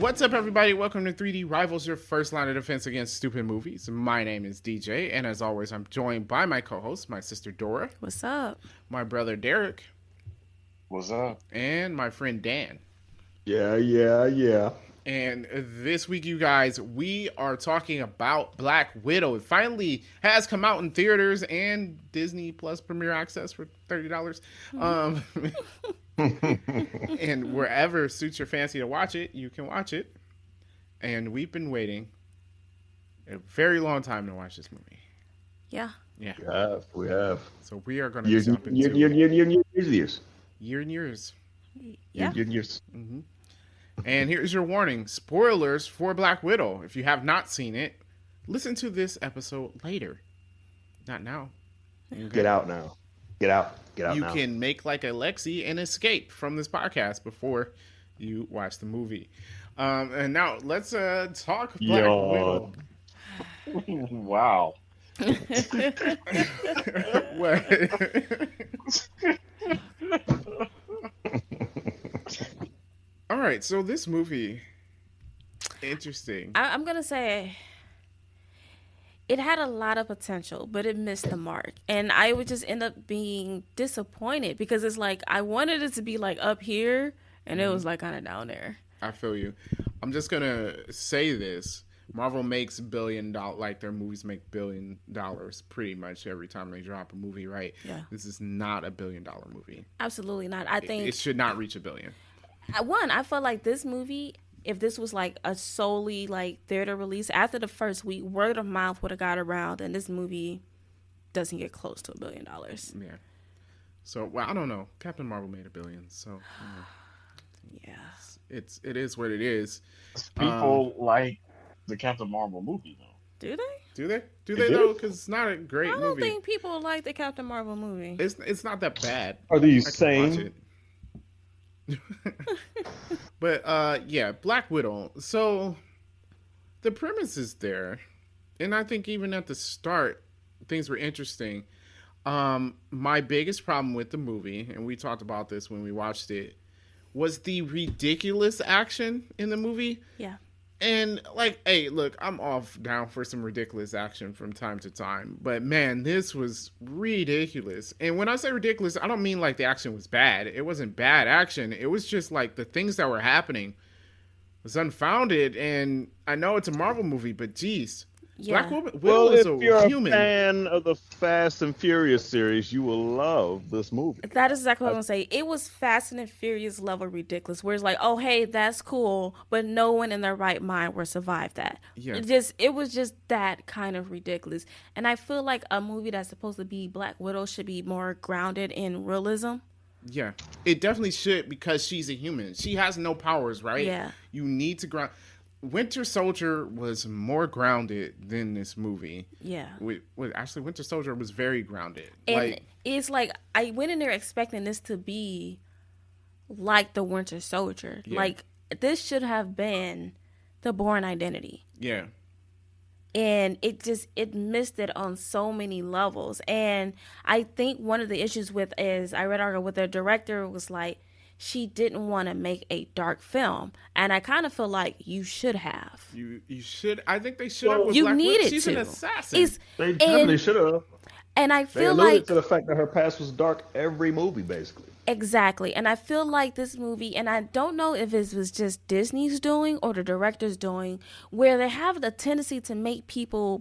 What's up, everybody? Welcome to 3D Rivals, your first line of defense against stupid movies. My name is DJ, and as always, I'm joined by my co-host, my sister Dora. What's up? My brother Derek. What's up? And my friend Dan. Yeah. And this week, you guys, we are talking about Black Widow. It finally has come out in theaters and Disney Plus Premier Access for $30. And wherever suits your fancy to watch it, you can watch it. And we've been waiting a very long time to watch this movie. Yeah. We have. So we are going to jump into Years. Year and years. Yeah. Years. Mm-hmm. And here's your warning. Spoilers for Black Widow. If you have not seen it, listen to this episode later. Not now. Okay. Get out now. Get out you now. You can make like Alexi and escape from this podcast before you watch the movie. And now let's talk Black Widow. Wow. All right, so this movie, interesting. I'm going to say it had a lot of potential, but it missed the mark. And I would just end up being disappointed because it's like I wanted it to be like up here, and it was like kind of down there. I feel you. I'm just going to say this. Marvel makes $1 billion, like their movies make $1 billion pretty much every time they drop a movie, right? Yeah. This is not $1 billion movie. Absolutely not. I think it should not reach $1 billion. I felt like this movie, if this was like a solely like theater release, after the first week, word of mouth would have got around, and this movie doesn't get close to $1 billion. Yeah. So, well, I don't know. Captain Marvel made $1 billion, so yeah, it is what it is. People like the Captain Marvel movie, though. Do they? Do they though? Because it's not a great movie. I don't think people like the Captain Marvel movie. It's not that bad. Are these sane? But yeah, Black Widow. So the premise is there, and I think even at the start things were interesting. My biggest problem with the movie, and we talked about this when we watched it, was the ridiculous action in the movie. Yeah. And like, hey, look, I'm off down for some ridiculous action from time to time, but man, this was ridiculous. And when I say ridiculous, I don't mean like the action was bad. It wasn't bad action. It was just like the things that were happening was unfounded. And I know it's a Marvel movie, but geez, yeah. Black Widow Well, is if you're human. a fan of the Fast and Furious series, you will love this movie. That is exactly what I'm going to say. It was Fast and Furious level ridiculous, where it's like, oh, hey, that's cool, but no one in their right mind would survive that. Yeah. It was just that kind of ridiculous. And I feel like a movie that's supposed to be Black Widow should be more grounded in realism. Yeah, it definitely should, because she's a human. She has no powers, right? Yeah. You need to ground. Winter Soldier was more grounded than this movie. Yeah. Actually, Winter Soldier was very grounded. And it's like I went in there expecting this to be like the Winter Soldier. Yeah. Like this should have been the Bourne Identity. Yeah. And it missed it on so many levels. And I think one of the issues with is I read an article with the director was like, she didn't want to make a dark film, and I kind of feel like you should have. You should. I think they should have. With you Black needed Widow. She's to. an assassin. They definitely should have. And I They feel alluded like to the fact that her past was dark every movie, basically. exactly. And I feel like this movie, and I don't know if it was just Disney's doing or the director's doing, where they have the tendency to make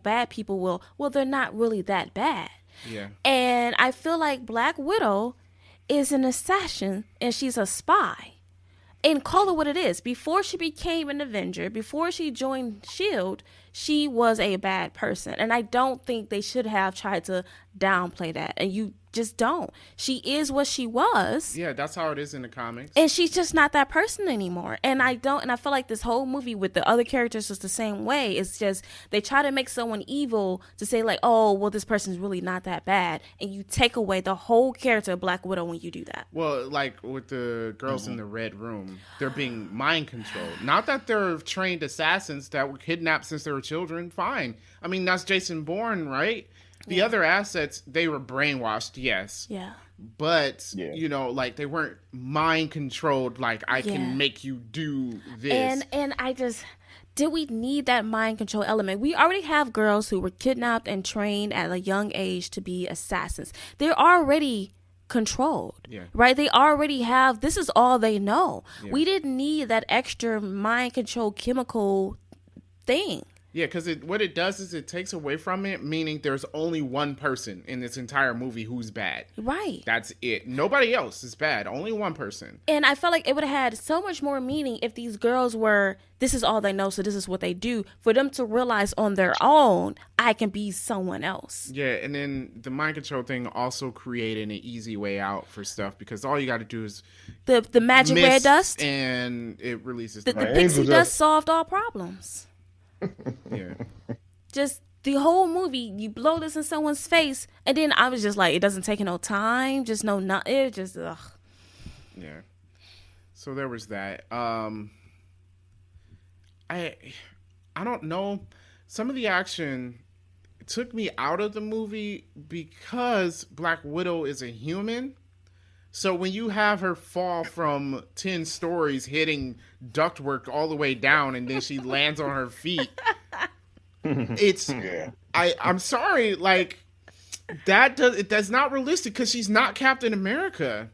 bad people, well, they're not really that bad. Yeah. And I feel like Black Widow is an assassin and she's a spy. And call it what it is. Before she became an Avenger, before she joined S.H.I.E.L.D., she was a bad person. And I don't think they should have tried to downplay that. And you just don't. She is what she was. Yeah, that's how it is in the comics. And she's just not that person anymore. And I feel like this whole movie with the other characters is the same way. It's just they try to make someone evil to say like, oh, well, this person's really not that bad. And you take away the whole character of Black Widow when you do that. Well, like with the girls in the red room, they're being mind controlled. Not that they're trained assassins that were kidnapped since they were children. Fine. I mean, that's Jason Bourne, right? The other assets, they were brainwashed, yes. Yeah. But, Yeah. you know, like, they weren't mind controlled, like, I Yeah. can make you do this. And I just, did we need that mind control element? We already have girls who were kidnapped and trained at a young age to be assassins. They're already controlled, Yeah. right? They already have, this is all they know. Yeah. We didn't need that extra mind control chemical thing. Yeah, because what it does is it takes away from it, meaning there's only one person in this entire movie who's bad. Right. That's it. Nobody else is bad. Only one person. And I felt like it would have had so much more meaning if these girls were, this is all they know, so this is what they do. For them to realize on their own, I can be someone else. Yeah, and then the mind control thing also created an easy way out for stuff because all you got to do is The magic red mist dust, and it releases the the Right. pixie Angel dust dust. solved all problems. yeah. Just the whole movie, you blow this in someone's face, and then I was just like, it doesn't take no time, just no, not it just ugh. Yeah. So there was that. I don't know. Some of the action took me out of the movie because Black Widow is a human. So when you have her fall from 10 stories hitting ductwork all the way down and then she lands on her feet, it's Yeah. I'm sorry, like that's not realistic because she's not Captain America.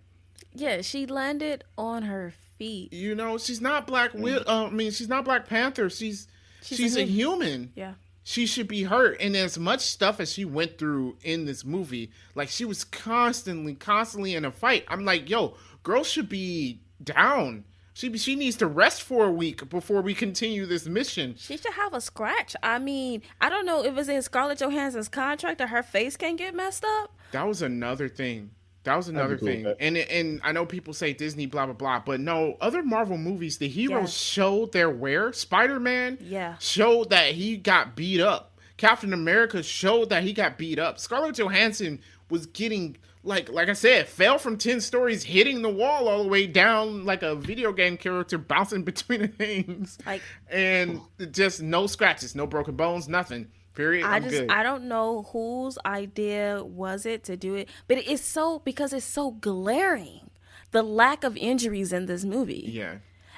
Yeah, she landed on her feet. You know, she's not Black Widow. I mean, she's not Black Panther. She's a a human. Yeah. She should be hurt. And as much stuff as she went through in this movie, like she was constantly in a fight. I'm like, yo, girl should be down. She needs to rest for a week before we continue this mission. She should have a scratch. I mean, I don't know if it's in Scarlett Johansson's contract that her face can get messed up. That was another thing. That was another cool with thing. that. And I know people say Disney, blah, blah, blah. But no, other Marvel movies, the heroes Yes. showed their wear. Spider-Man Yeah. showed that he got beat up. Captain America showed that he got beat up. Scarlett Johansson was getting, like I said, fell from 10 stories, hitting the wall all the way down like a video game character bouncing between the things. Like, And just no scratches, no broken bones, nothing. Period. I'm good. I don't know whose idea was it to do it, but it's so, because it's so glaring, the lack of injuries in this movie. Yeah.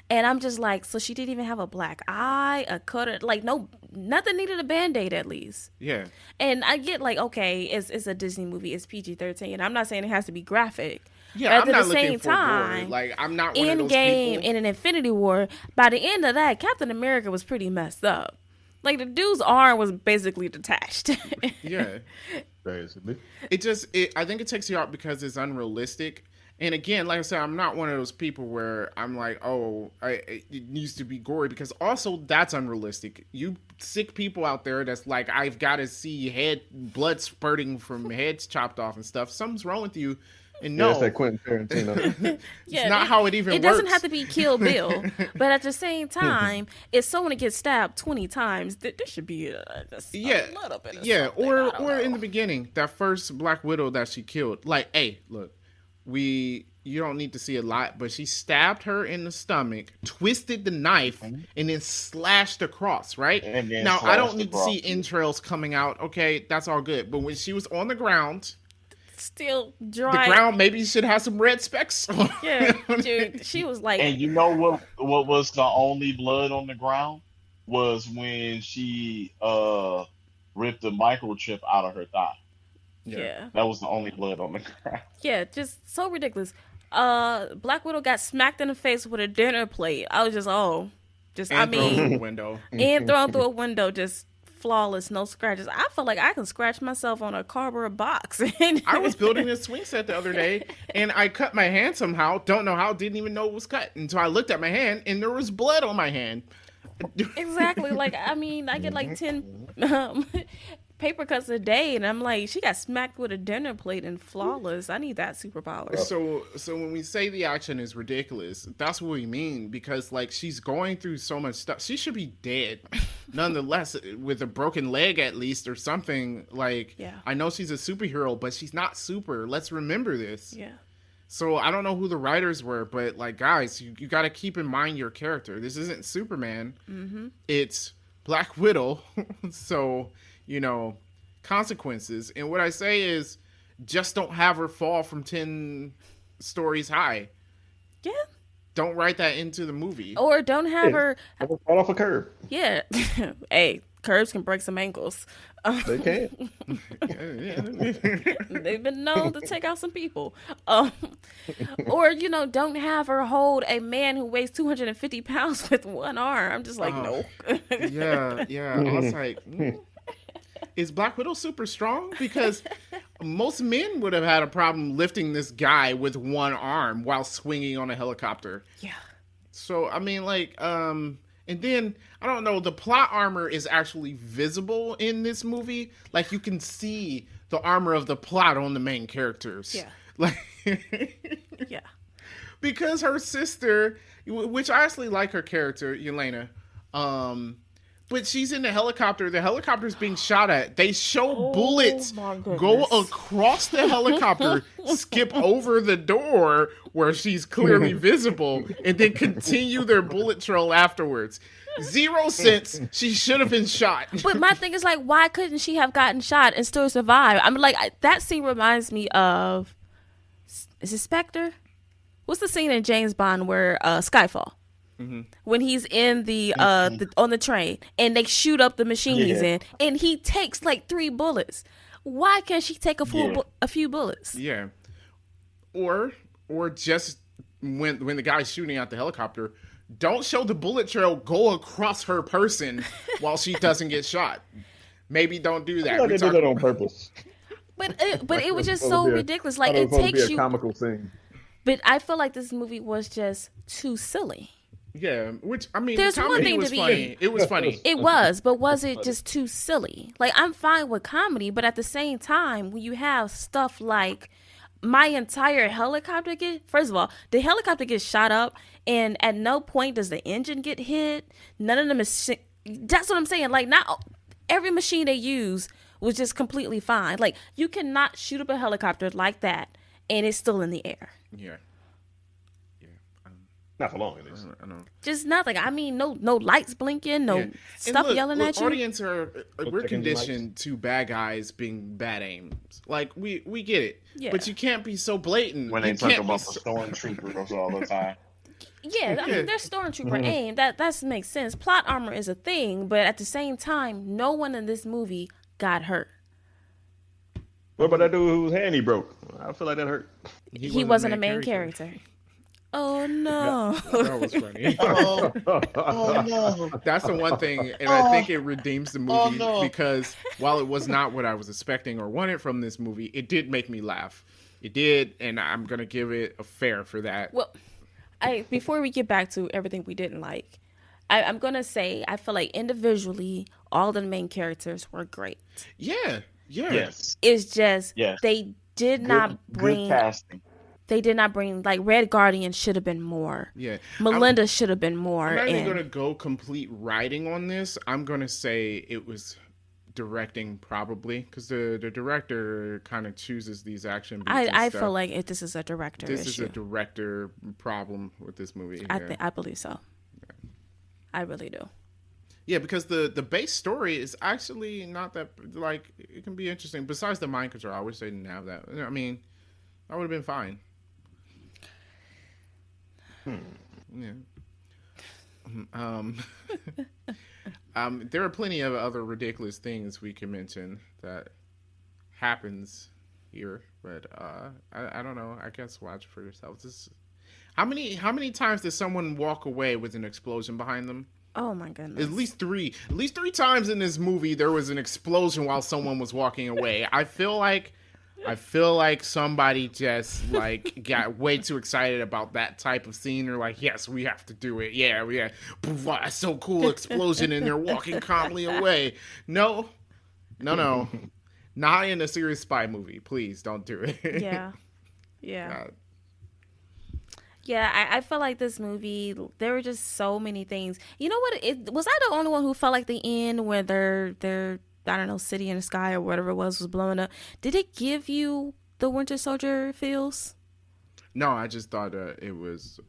And I'm just like, so she didn't even have a black eye, a cutter, like no, nothing needed a Band-Aid at least. Yeah. And I get like, okay, it's a Disney movie, it's PG-13. I'm not saying it has to be graphic. Yeah, But I'm at not the looking same for gore. time, Like, I'm not one of those Endgame people. and an Infinity War, by the end of that, Captain America was pretty messed up. Like the dude's arm was basically detached. Yeah. Basically. I think it takes you out because it's unrealistic. And again, like I said, I'm not one of those people where I'm like, oh, it needs to be gory, because also that's unrealistic. You sick people out there that's like, I've got to see blood spurting from heads chopped off and stuff. Something's wrong with you. And Yeah, no, that's that Quentin Tarantino. it's not how it even It works. doesn't have to be Kill Bill, but at the same time, if someone gets stabbed 20 times, there should be just Yeah, a little bit of yeah, something. I or don't in know. the beginning, that first Black Widow that she killed. Like, hey, look, you don't need to see a lot, but she stabbed her in the stomach, twisted the knife, and then slashed across. Right And then now, I don't slashed need to across. see entrails coming out. Okay, that's all good. But when she was on the ground, Still the dry. ground maybe should have some red specks. Yeah, dude, she was like, And you know what was the only blood on the ground? Was when she ripped the microchip out of her thigh. yeah. That was the only blood on the ground. Yeah, just so ridiculous. Black Widow got smacked in the face with a dinner plate. I was just, And I thrown through mean, the window. and thrown through a window, just flawless, no scratches. I feel like I can scratch myself on a cardboard box. I was building a swing set the other day, and I cut my hand somehow. Don't know how. Didn't even know it was cut until I looked at my hand, and there was blood on my hand. Exactly. Like, I mean, I get like 10 paper cuts a day, and I'm like, she got smacked with a dinner plate and flawless. I need that superpower. So when we say the action is ridiculous, that's what we mean, because like she's going through so much stuff. She should be dead, nonetheless, with a broken leg at least or something. Like, Yeah. I know she's a superhero, but she's not super. Let's remember this. Yeah. So I don't know who the writers were, but like, guys, you got to keep in mind your character. This isn't Superman. Mm-hmm. It's Black Widow. So, consequences. And what I say is, just don't have her fall from 10 stories high. Yeah. Don't write that into the movie. Or don't have her. Fall off a curb. Yeah. Hey, curbs can break some ankles. They can. They've been known to take out some people. Or, don't have her hold a man who weighs 250 pounds with one arm. I'm just like, no. Yeah. I was like, is Black Widow super strong? Because most men would have had a problem lifting this guy with one arm while swinging on a helicopter. Yeah. So, I mean, and then, I don't know, the plot armor is actually visible in this movie. Like, you can see the armor of the plot on the main characters. Yeah. Like, Yeah. because her sister, which I actually like her character, Yelena, but she's in the helicopter's being shot at. They show bullets my goodness. go across the helicopter, skip over the door where she's clearly visible, and then continue their bullet trail afterwards. 0 sense. She should have been shot. But my thing is, like, why couldn't she have gotten shot and still survive? I'm like, that scene reminds me of, is it Spectre? What's the scene in James Bond where Skyfall? Mm-hmm. When he's in the on the train and they shoot up the machine he's in, and he takes like 3 bullets. Why can't she take a few bullets? Yeah. Or just when the guy's shooting at the helicopter, don't show the bullet trail go across her person while she doesn't get shot. Maybe don't do that. I they did that on purpose. But it was just so ridiculous. Like, it takes you. Comical scene. But I feel like this movie was just too silly. Yeah, which, I mean, There's the one comedy thing was to be- funny. It was funny. It was, but was it just too silly? Like, I'm fine with comedy, but at the same time, when you have stuff like my entire helicopter first of all, the helicopter gets shot up, and at no point does the engine get hit. None of the machine. That's what I'm saying. Like, not every machine they use was just completely fine. Like, you cannot shoot up a helicopter like that, and it's still in the air. Yeah. Not for long, at least. I know. Just nothing. I mean, no lights blinking, no stuff yelling at you. Audience we're conditioned to bad guys being bad aims. Like, we get it. Yeah. But you can't be so blatant. When they You talk can't be about the stormtroopers all the time. Yeah, I mean, there's stormtrooper aim. That makes sense. Plot armor is a thing, but at the same time, no one in this movie got hurt. What about that dude whose hand he broke? I feel like that hurt. He wasn't a main character. Oh no! That was funny. Oh no. That's the one thing, and I think it redeems the movie because while it was not what I was expecting or wanted from this movie, it did make me laugh. It did, and I'm gonna give it a fair for that. Well, before we get back to everything we didn't like, I'm gonna say I feel like individually all the main characters were great. Yeah. Yes. It's just Yes. they did not bring. Good casting. They did not bring, like, Red Guardian should have been more. Yeah. Melinda should have been more. I'm not even going to go complete writing on this. I'm going to say it was directing, probably, because the director kind of chooses these action beats and I stuff. feel like this is a director This issue. is a director problem with this movie. I believe so. I really do. Yeah, because the base story is actually not that, like, it can be interesting. Besides the mind control, I wish they didn't have that. I mean, that would have been fine. Yeah. There are plenty of other ridiculous things we can mention that happens here, but I don't know. I guess watch for yourselves. How many times does someone walk away with an explosion behind them? Oh my goodness. At least three times in this movie there was an explosion while someone was walking away. I feel like somebody just like got way too excited about that type of scene. They're like, yes, we have to do it. Yeah. Poof, that's so cool, explosion, and they're walking calmly away. No. Not in a serious spy movie. Please don't do it. Yeah. God. Yeah, I felt like this movie, there were just so many things. You know what? Was I the only one who felt like the end where their I don't know, city in the sky or whatever it was blowing up? Did it give you the Winter Soldier feels? No, I just thought it was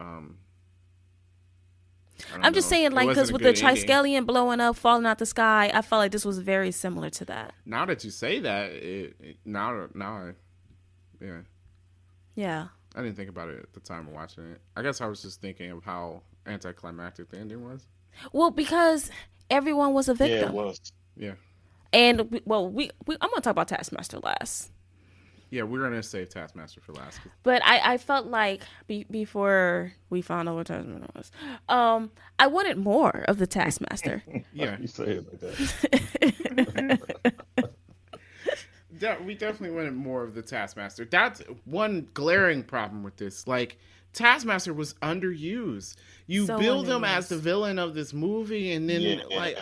I don't I'm just know. saying, It like, wasn't because a with the good ending. Triskelion blowing up, falling out the sky, I felt like this was very similar to that. Now that you say that, yeah, Yeah. I didn't think about it at the time of watching it. I guess I was just thinking of how anticlimactic the ending was. Well, because everyone was a Yeah, it victim. was. Yeah, And, I'm going to talk about Taskmaster last. yeah, we're gonna save Taskmaster for last. But I felt like before we found out what Taskmaster was, I wanted more of the Taskmaster. Yeah, You say it like that. we definitely wanted more of the Taskmaster. That's one glaring problem with this. Like, Taskmaster was underused. You So build him as underused. the villain of this movie, and then Yeah. like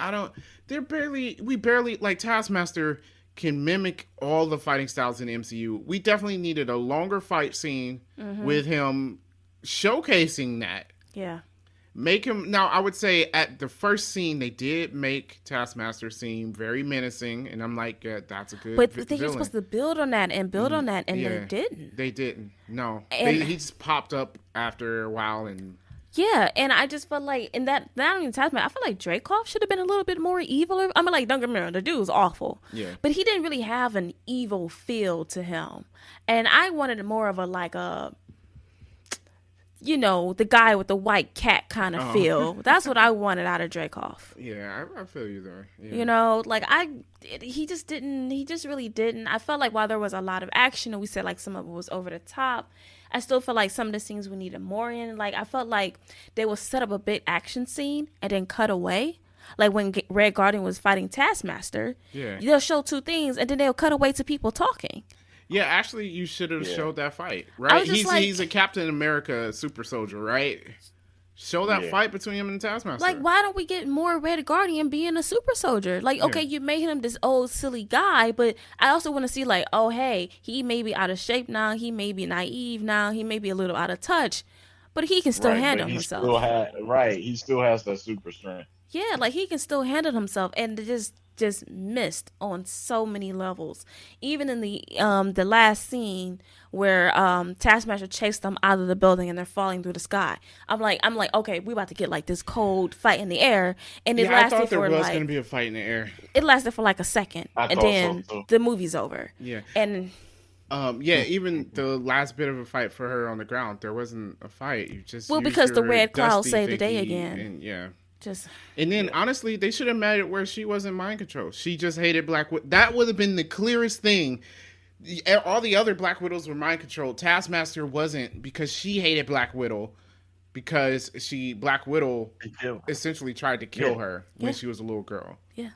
we barely like Taskmaster can mimic all the fighting styles in the MCU. We definitely needed a longer fight scene with him showcasing that. Yeah. Make him now. I would say at the first scene they did make Taskmaster seem very menacing, and I'm like, yeah, that's a good. But they were villain. supposed to build on that and build on that, and they Yeah. didn't. They didn't. No, And- he just popped up after a while, and Yeah, and I just felt like, in that, not even Taskmaster, I feel like Dreykov should have been a little bit more evil. I mean, like, don't get me wrong, the dude was awful. Yeah. But he didn't really have an evil feel to him. And I wanted more of the guy with the white cat kind of feel. That's what I wanted out of Dreykov. yeah, I feel you there. Yeah. He just really didn't. I felt like while there was a lot of action and we said like some of it was over the top, I still feel like some of the scenes we needed more in. Like, I felt like they would set up a big action scene and then cut away. Like when Red Guardian was fighting Taskmaster, Yeah. they'll show two things and then they'll cut away to people talking. Yeah, actually, you should have Yeah. showed that fight, I right? was just He's a Captain America super soldier, right? Show that Yeah. fight between him and Taskmaster. Like, why don't we get more Red Guardian being a super soldier? Like, okay, you made him this old silly guy, but I also want to see like, oh, hey, he may be out of shape now, he may be naive now, he may be a little out of touch, but he can still Right, handle but he himself. he still has that super strength. Yeah, like he can still handle himself, and it just missed on so many levels. Even in the last scene where Taskmaster chased them out of the building and they're falling through the sky. I'm like, okay, we about to get like this cold fight in the air, and it yeah, I lasted thought there for was like going to be a fight in the air. it lasted for like a second, I and thought then so, too. the movie's over. Yeah. And Yeah, even the last bit of a fight for her on the ground, there wasn't a fight. You just used because the your red cloud dusty saved the day thingy, again. and yeah. just And then, honestly, they should have made it where she wasn't mind control. She just hated Black Widow. That would have been the clearest thing. All the other Black Widows were mind controlled. Taskmaster wasn't, because she hated Black Widow, because Black Widow essentially tried to kill her when Yeah. she was a little girl. yeah,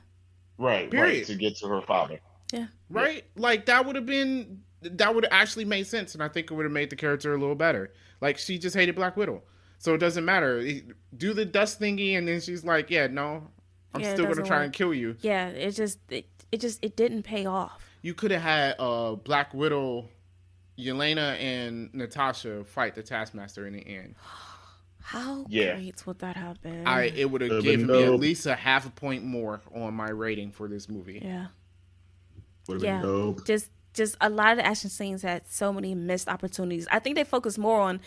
Right, Period. right, to get to her father. yeah. Right? Like, that would have actually made sense, and I think it would have made the character a little better. Like, she just hated Black Widow. So it doesn't matter. Do the dust thingy, and then she's like, yeah, no, I'm Yeah, it still going to doesn't try work. and kill you. Yeah, it didn't pay off. You could have had Black Widow, Yelena, and Natasha fight the Taskmaster in the end. How Yeah. great would that have been? It would have Would've given been me at dope. least a half a point more on my rating for this movie. Yeah. Would have Yeah. been dope. Just a lot of the action scenes had so many missed opportunities. I think they focused more on,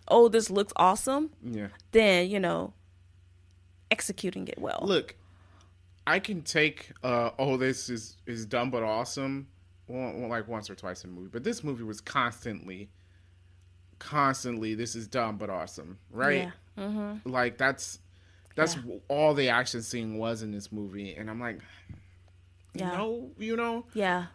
oh, this looks awesome, Yeah. than executing it well. Look, I can take this is dumb but awesome, well, like once or twice in a movie, but this movie was constantly this is dumb but awesome, right? Yeah. Mm-hmm. Like that's all the action scene was in this movie, and I'm like, Yeah. you know. Yeah.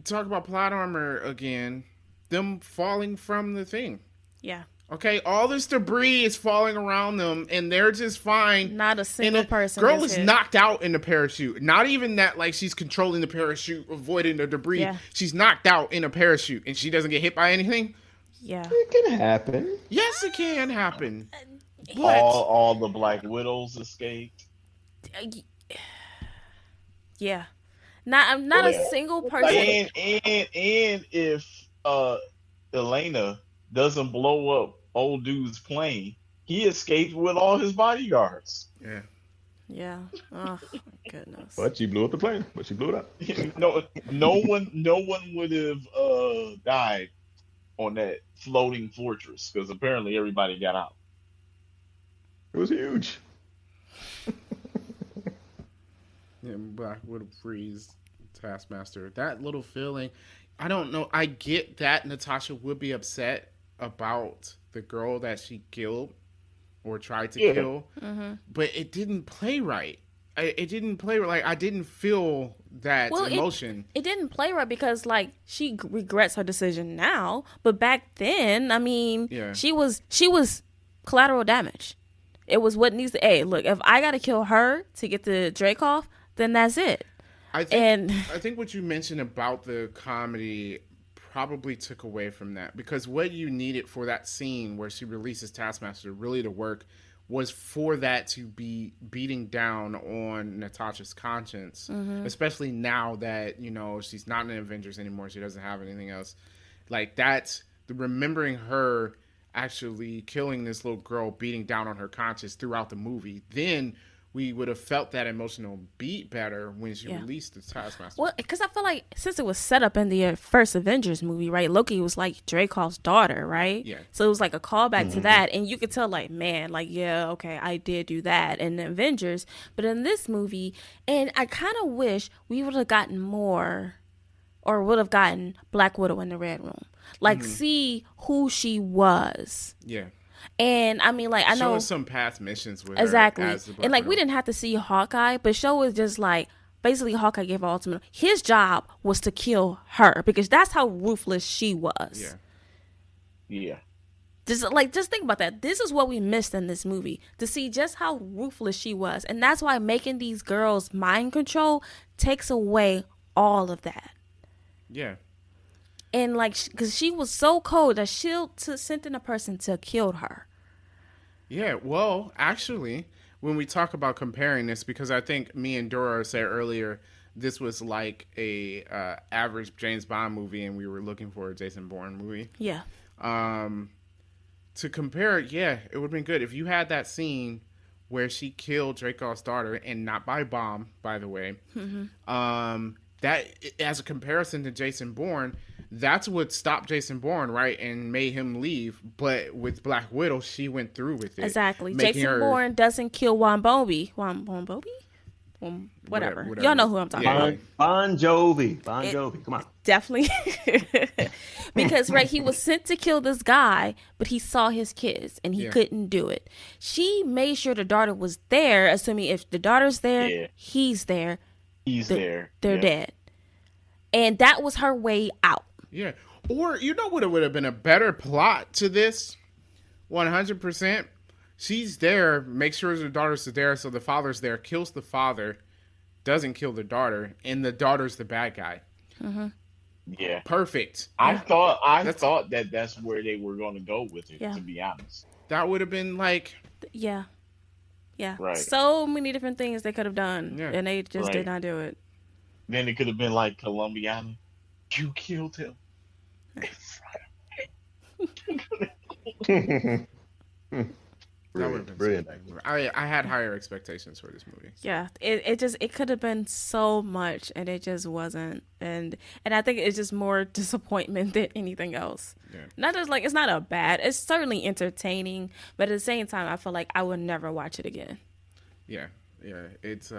Talk about plot armor again. Them falling from the thing. Yeah. Okay, all this debris is falling around them, and they're just fine. Not a single And the person. Girl gets is hit. knocked out in the parachute. Not even that, like she's controlling the parachute, avoiding the debris. Yeah. She's knocked out in a parachute, and she doesn't get hit by anything. Yeah. It can happen. Yes, it can happen. But All the Black Widows escaped. Yeah. Not Yeah. a single person. And if Elena doesn't blow up old dude's plane, he escaped with all his bodyguards. yeah, Yeah. Oh my goodness. But she blew up the plane. But she blew it up. no one would have died on that floating fortress because apparently everybody got out. It was huge. Yeah, Black Widow freeze Taskmaster. That little feeling, I don't know. I get that Natasha would be upset about the girl that she killed or tried to kill, but it didn't play right. It didn't play like I didn't feel that emotion. It didn't play right because like she regrets her decision now, but back then, I mean, she was collateral damage. It was what needs to. Hey, look, if I got to kill her to get the Dreykov, then that's it. I think what you mentioned about the comedy probably took away from that, because what you needed for that scene where she releases Taskmaster really to work was for that to be beating down on Natasha's conscience, especially now that, you know, she's not in the Avengers anymore. She doesn't have anything else. Like, that's remembering her actually killing this little girl, beating down on her conscience throughout the movie. Then we would have felt that emotional beat better when she released the Taskmaster. Well, because I feel like since it was set up in the first Avengers movie, right? Loki was like Dreykov's daughter, right? Yeah. So it was like a callback to that, and you could tell, like, man, like, yeah, okay, I did do that in the Avengers, but in this movie, and I kind of wish we would have gotten more, or would have gotten Black Widow in the Red Room, like see who she was. Yeah. And I mean, like, I know show us some past missions with exactly, her as the Black and like Widow. we didn't have to see Hawkeye, but show was just like basically Hawkeye gave her ultimate. His job was to kill her because that's how ruthless she was. Yeah. Just think about that. This is what we missed in this movie, to see just how ruthless she was, and that's why making these girls mind control takes away all of that. Yeah. And like, because she was so cold that sent in a person to kill her. Yeah, well, actually, when we talk about comparing this, because I think me and Dora said earlier, this was like a average James Bond movie, and we were looking for a Jason Bourne movie. Yeah. To compare it, yeah, it would have been good if you had that scene where she killed Dreykov's daughter, and not by bomb, by the way. That, as a comparison to Jason Bourne, that's what stopped Jason Bourne, right, and made him leave. But with Black Widow, she went through with it. Exactly. Jason Bourne doesn't kill Wambobi. Whatever. Y'all know who I'm talking about. Bon Jovi. Come on. Definitely. Because, right, he was sent to kill this guy, but he saw his kids, and he couldn't do it. She made sure the daughter was there, assuming if the daughter's there, he's there. They're dead. And that was her way out. Yeah. Or, you know what it would have been a better plot to this? 100%. She's there, makes sure the daughter's there, so the father's there, kills the father, doesn't kill the daughter, and the daughter's the bad guy. Yeah. Perfect. I thought that's where they were going to go with it, to be honest. That would have been like... Yeah. Right. So many different things they could have done, and they just did not do it. Then it could have been like Colombiana. You killed him. That would have been brilliant. I had higher expectations for this movie. Yeah, it could have been so much, and it just wasn't. And I think it's just more disappointment than anything else. Yeah. Not just like, it's not a bad. It's certainly entertaining, but at the same time, I feel like I would never watch it again. Yeah, it's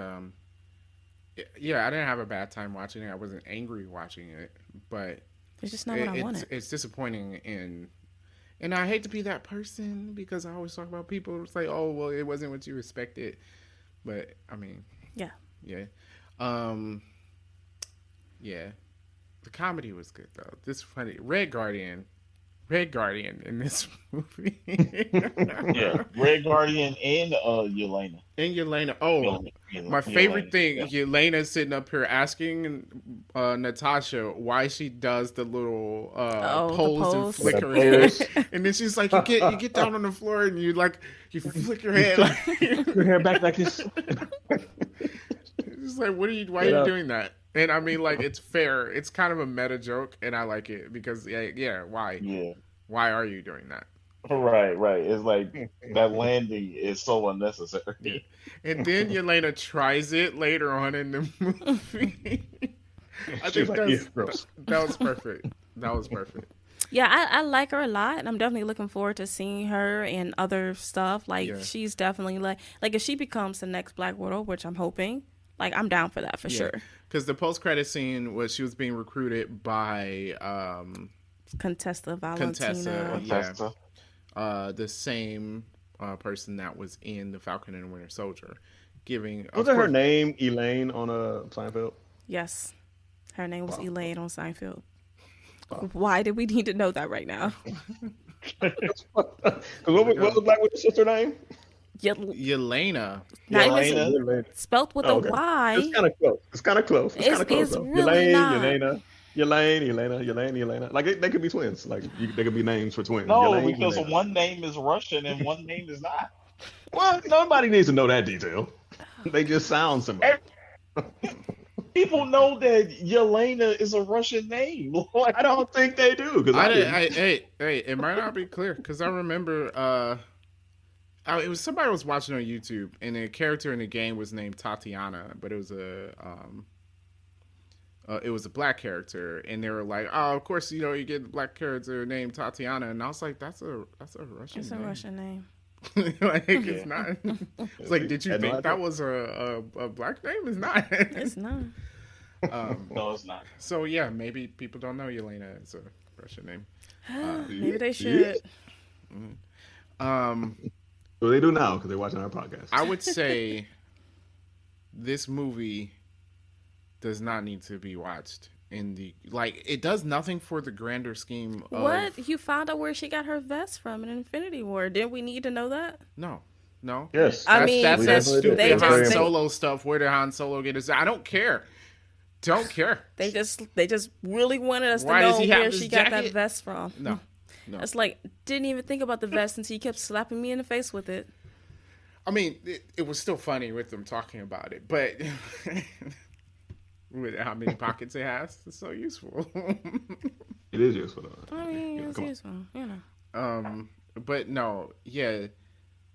yeah, I didn't have a bad time watching it. I wasn't angry watching it, but it's just not what I wanted. It's disappointing, and I hate to be that person because I always talk about people who say, "Oh, well, it wasn't what you expected," but I mean, yeah. The comedy was good though. This funny Red Guardian in this movie. Yeah, Red Guardian and Yelena. And Yelena. Oh, my favorite thing, Yelena sitting up here asking Natasha why she does the little pose and flick her head. And then she's like, you get down on the floor and you flick your head. Like, your hair back like this. It's like, why are you doing that? And I mean, like, it's fair. It's kind of a meta joke, and I like it because, why? Yeah. Why are you doing that? Right. It's like that landing is so unnecessary. Yeah. And then Yelena tries it later on in the movie. I think that was perfect. That was perfect. Yeah, I like her a lot, and I'm definitely looking forward to seeing her in other stuff. Like, Yeah. she's definitely like if she becomes the next Black Widow, which I'm hoping, like, I'm down for that for sure. Because the post-credit scene was she was being recruited by Contessa Valentina. Contessa. Contessa. The same person that was in The Falcon and the Winter Soldier, giving. Was of it her course- name Elaine on Seinfeld? Yes, her name was Wow. Elaine on Seinfeld. Why did we need to know that right now? Because what was Black Widow's sister name? Yelena. Not even Yelena. spelt with Oh, a okay. Y. It's kind of close. It's kind of close. It's though. really not. Yelena. Like they could be twins. Like they could be names for twins. No, Yelena, because Yelena. one name is Russian and one name is not. Well, nobody needs to know that detail. They just sound similar. People know that Yelena is a Russian name. Like, I don't think they do. Because Hey, it might not be clear because I remember it was somebody was watching on YouTube and the character in the game was named Tatiana, but it was a black character, and they were like, "Oh, of course, you get a black character named Tatiana," and I was like, "That's a Russian It's a name." Russian name. Like, it's not. It's like, did you Had no think idea. that was a black name? It's not. It's not. no, it's not. So yeah, maybe people don't know Yelena is a Russian name. Maybe they should. Um, Well, they do now because they're watching our podcast. I would say this movie does not need to be watched it does nothing for the grander scheme of What? You found out where she got her vest from in Infinity War. Didn't we need to know that? No. Yes. I mean, that's that definitely stupid did. Han They- Solo stuff. Where did Han Solo get his? I don't care. Don't care. They just really wanted us Why to does know he have where this she got that jacket? vest from. No. It's like, didn't even think about the vest until you kept slapping me in the face with it. I mean, it was still funny with them talking about it, but with how many pockets it has, it's so useful. It is useful though. I mean, Yeah, it's come on. useful, But no, yeah, it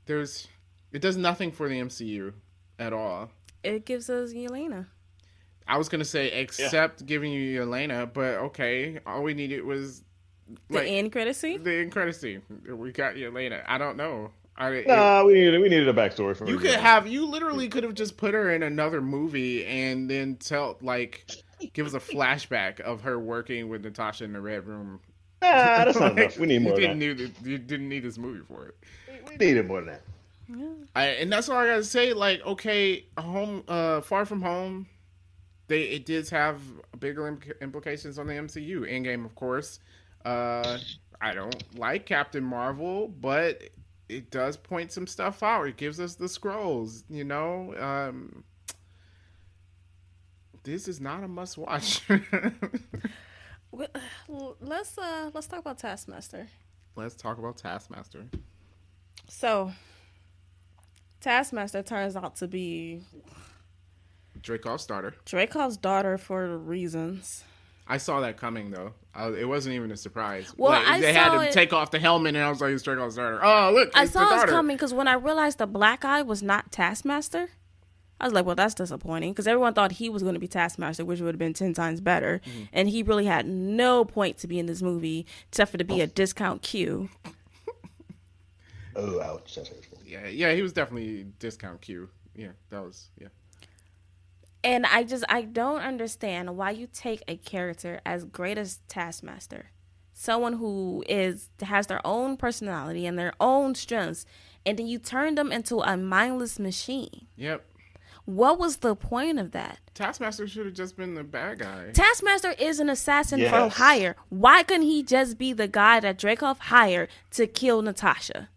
does nothing for the MCU at all. It gives us Yelena. I was gonna say except giving you Elena, but okay, all we needed was The end credit scene? The end credit scene. We got Elena. I don't know. Nah, we needed a backstory for her. You literally could have just put her in another movie and then give us a flashback of her working with Natasha in the Red Room. Nah, that's not enough. We need more than that. You didn't need this movie for it. We needed more than that. And that's all I gotta say. Like, okay, Far From Home, it did have bigger implications on the MCU. Endgame, of course. I don't like Captain Marvel, but it does point some stuff out. It gives us the scrolls, This is not a must watch. Let's talk about Taskmaster. Let's talk about Taskmaster. So, Taskmaster turns out to be Dreykov's daughter. Dreykov's daughter for reasons. I saw that coming though. It wasn't even a surprise. Well, they had to take off the helmet, and I was like, "It's Dreykov's daughter." Oh, look! I it's saw the it daughter. coming because when I realized the black guy was not Taskmaster, I was like, well, that's disappointing because everyone thought he was going to be Taskmaster, which would have been 10 times better. Mm-hmm. And he really had no point to be in this movie except for to be a discount Q. Oh, ouch. That's hurtful. Yeah, he was definitely discount Q. Yeah, that was And I don't understand why you take a character as great as Taskmaster, someone who has their own personality and their own strengths, and then you turn them into a mindless machine. Yep. What was the point of that? Taskmaster should have just been the bad guy. Taskmaster is an assassin for Yes. hire. Why couldn't he just be the guy that Dreykov hired to kill Natasha?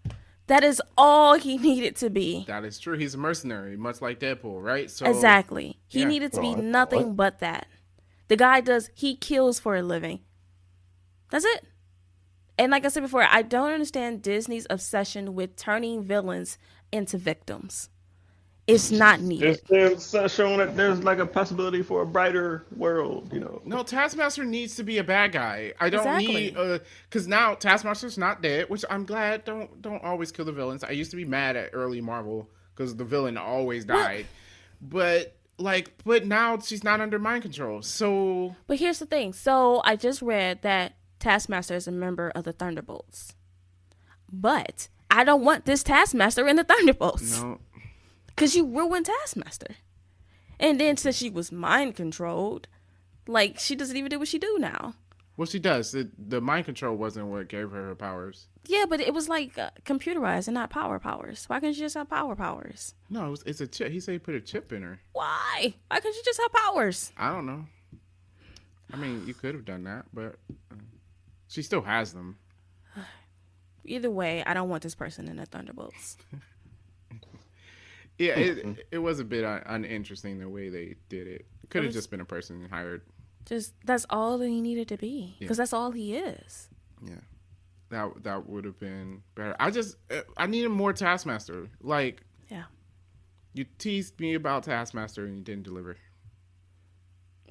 That is all he needed to be. That is true. He's a mercenary, much like Deadpool, right? So Exactly. He yeah. needed to be Right. nothing but that. The guy he kills for a living. That's it. And like I said before, I don't understand Disney's obsession with turning villains into victims. It's not needed. There's showing that there's like a possibility for a brighter world, No, Taskmaster needs to be a bad guy. I don't Exactly. need because now Taskmaster's not dead, which I'm glad. Don't always kill the villains. I used to be mad at early Marvel because the villain always died, but now she's not under mind control. So But here's the thing. So I just read that Taskmaster is a member of the Thunderbolts. But I don't want this Taskmaster in the Thunderbolts. No. Because you ruined Taskmaster. And then since she was mind controlled, like, she doesn't even do what she do now. Well, she does. The mind control wasn't what gave her her powers. Yeah, but it was like computerized and not powers. Why can't you just have powers? No, it's a chip. He said he put a chip in her. Why? Why can't you just have powers? I don't know. I mean, you could have done that, but she still has them. Either way, I don't want this person in the Thunderbolts. Yeah, it was a bit uninteresting the way they did it. It could have just been a person hired. Just, that's all that he needed to be. Because that's all he is. Yeah. That would have been better. I needed more Taskmaster. Like, yeah, you teased me about Taskmaster and you didn't deliver.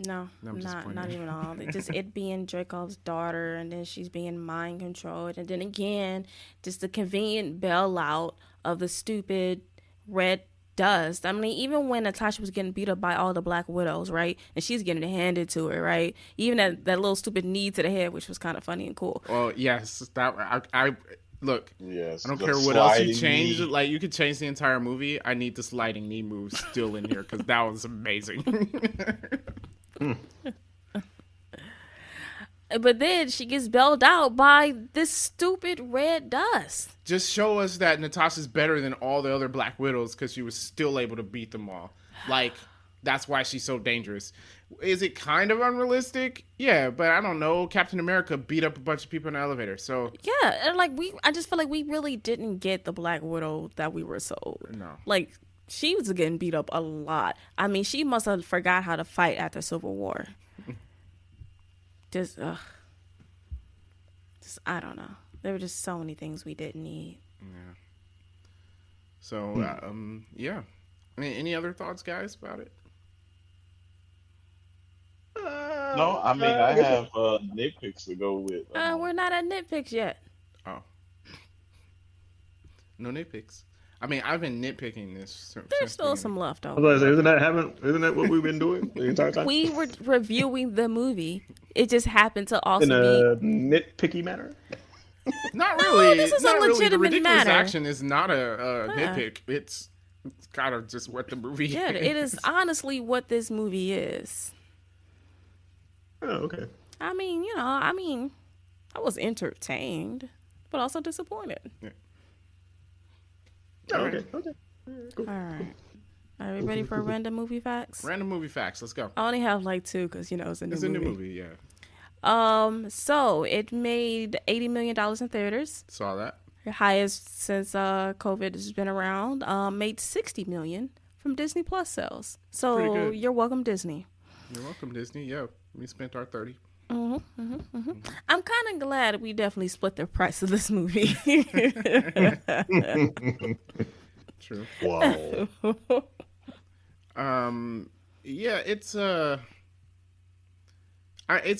No, not even all. Just it being Dracov's daughter, and then she's being mind controlled, and then again, just the convenient bailout of the stupid red dust. I mean, even when Natasha was getting beat up by all the Black Widows, right, and she's getting it handed to her, right, even that little stupid knee to the head, which was kind of funny and cool. Well, yes, I look. Yes, I don't care what else you change. Like, you could change the entire movie. I need the sliding knee move still in here because that was amazing. But then she gets bailed out by this stupid red dust. Just show us that Natasha's better than all the other Black Widows because she was still able to beat them all. Like, that's why she's so dangerous. Is it kind of unrealistic? Yeah, but I don't know. Captain America beat up a bunch of people in the elevator, so... Yeah, and like, I just feel like we really didn't get the Black Widow that we were sold. No. Like, she was getting beat up a lot. I mean, she must have forgot how to fight after Civil War. Just, I don't know. There were just so many things we didn't need. Yeah. So, yeah. Any other thoughts, guys, about it? No, I mean, I have nitpicks to go with. We're not at nitpicks yet. Oh. No nitpicks. I mean, I've been nitpicking this. There's still some I leftovers. was like, isn't that what we've been doing the entire time? We were reviewing the movie. It just happened to also In a nitpicky manner. Not really. this is not a really. The legitimate ridiculous matter. action is not a Yeah. nitpick. It's kind of just what the movie Yeah, is. it is honestly what this movie is. Oh, okay. I mean, I was entertained, but also disappointed. Oh, okay. Okay. All right. Are we ready for random movie facts? Random movie facts. Let's go. I only have like two because, it's a new It's movie. a new movie, yeah. So it made $80 million in theaters. Saw that. The highest since COVID has been around. Made $60 million from Disney Plus sales. Pretty So good. you're welcome, Disney. You're welcome, Disney. Yeah, we spent our 30. I'm kind of glad we definitely split the price of this movie. True. Wow. Yeah, it's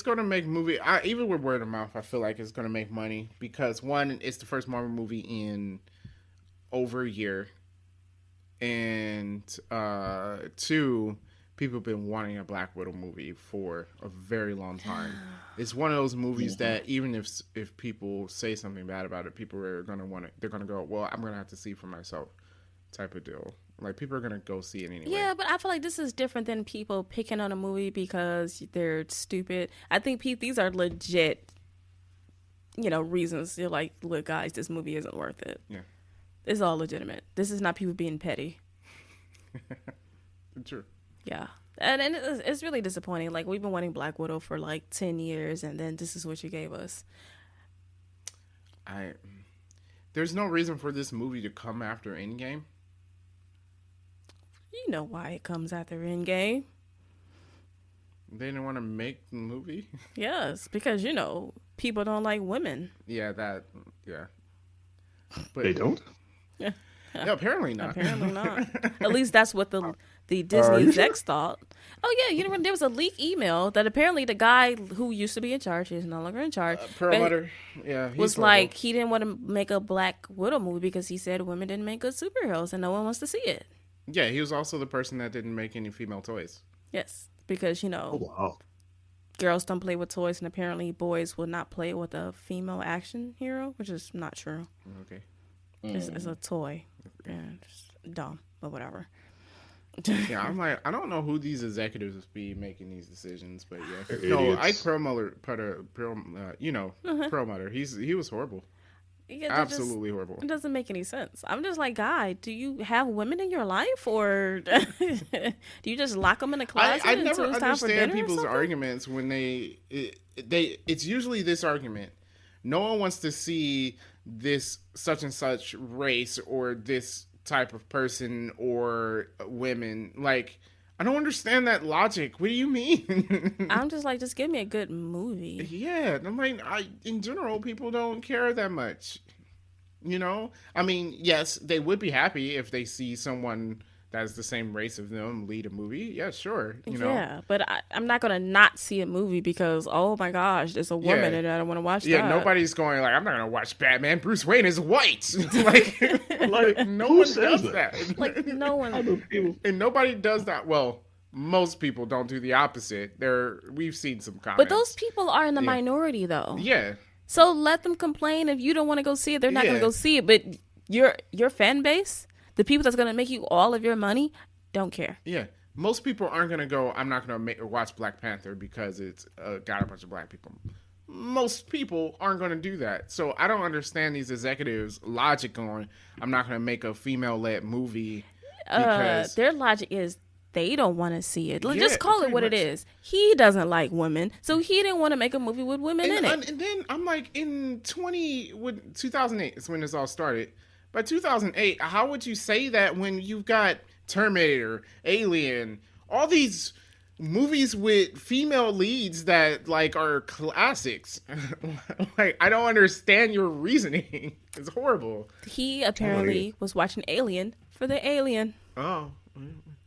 going to make movie. Even with word of mouth, I feel like it's going to make money because one, it's the first Marvel movie in over a year, and two, people have been wanting a Black Widow movie for a very long time. It's one of those movies that even if people say something bad about it, people are going to want it. They're going to go, well, I'm going to have to see for myself, type of deal. Like, people are going to go see it anyway. Yeah, but I feel like this is different than people picking on a movie because they're stupid. I think these are legit, reasons. You're like, look, guys, this movie isn't worth it. Yeah. It's all legitimate. This is not people being petty. True. Yeah. And it's really disappointing. Like, we've been wanting Black Widow for like 10 years, and then this is what you gave us. There's no reason for this movie to come after Endgame. You know why it comes after Endgame. They didn't want to make the movie. Yes, because, people don't like women. Yeah. But They don't? Yeah, apparently not. Apparently not. At least that's what the Disney you execs thought. Oh, yeah, there was a leak email that apparently the guy who used to be in charge, he's no longer in charge, Perlmutter, yeah, was like, he didn't want to make a Black Widow movie because he said women didn't make good superheroes and no one wants to see it. Yeah, he was also the person that didn't make any female toys. Yes, because, Oh, wow. girls don't play with toys, and apparently boys will not play with a female action hero, which is not true. Okay. It's a toy. Yeah, just dumb, but whatever. Yeah, I'm like, I don't know who these executives be making these decisions, but yeah. They're No, idiots. Ike Perlmutter, Perlmutter, he was horrible. Yeah, Absolutely horrible. It doesn't make any sense. I'm just like, guy, do you have women in your life, or do you just lock them in a closet I never until it's time for understand dinner or people's something? arguments when it's usually this argument. No one wants to see this such and such race or this type of person or women. Like, I don't understand that logic. What do you mean? I'm just like, just give me a good movie. Yeah, I'm like, in general, people don't care that much. You know? I mean, yes, they would be happy if they see someone that's the same race of them lead a movie. Yeah, sure. You know? Yeah, but I'm not gonna not see a movie because, oh my gosh, there's a woman Yeah. and I don't want to watch Yeah, that. nobody's going like, I'm not gonna watch Batman. Bruce Wayne is white. Like, Like, no who one says does that? that. Like no one. And nobody does that. Well, most people don't do the opposite. We've seen some comments. But those people are in the minority though. yeah, So let them complain. If you don't want to go see it, they're not Yeah. gonna go see it. But your fan base, the people that's gonna make you all of your money, don't care. yeah. Most people aren't gonna go. I'm not gonna watch Black Panther because it's got a bunch of black people. Most people aren't gonna do that. So I don't understand these executives' logic on. I'm not gonna make a female-led movie because Their logic is they don't want to see it. Yeah, Just call it pretty what it much. is. He doesn't like women, so he didn't want to make a movie with women in it. And then I'm like, in 2008 is when this all started. By 2008, how would you say that when you've got Terminator, Alien, all these movies with female leads that like are classics? Like, I don't understand your reasoning. It's horrible. He apparently was watching Alien for the alien. Oh,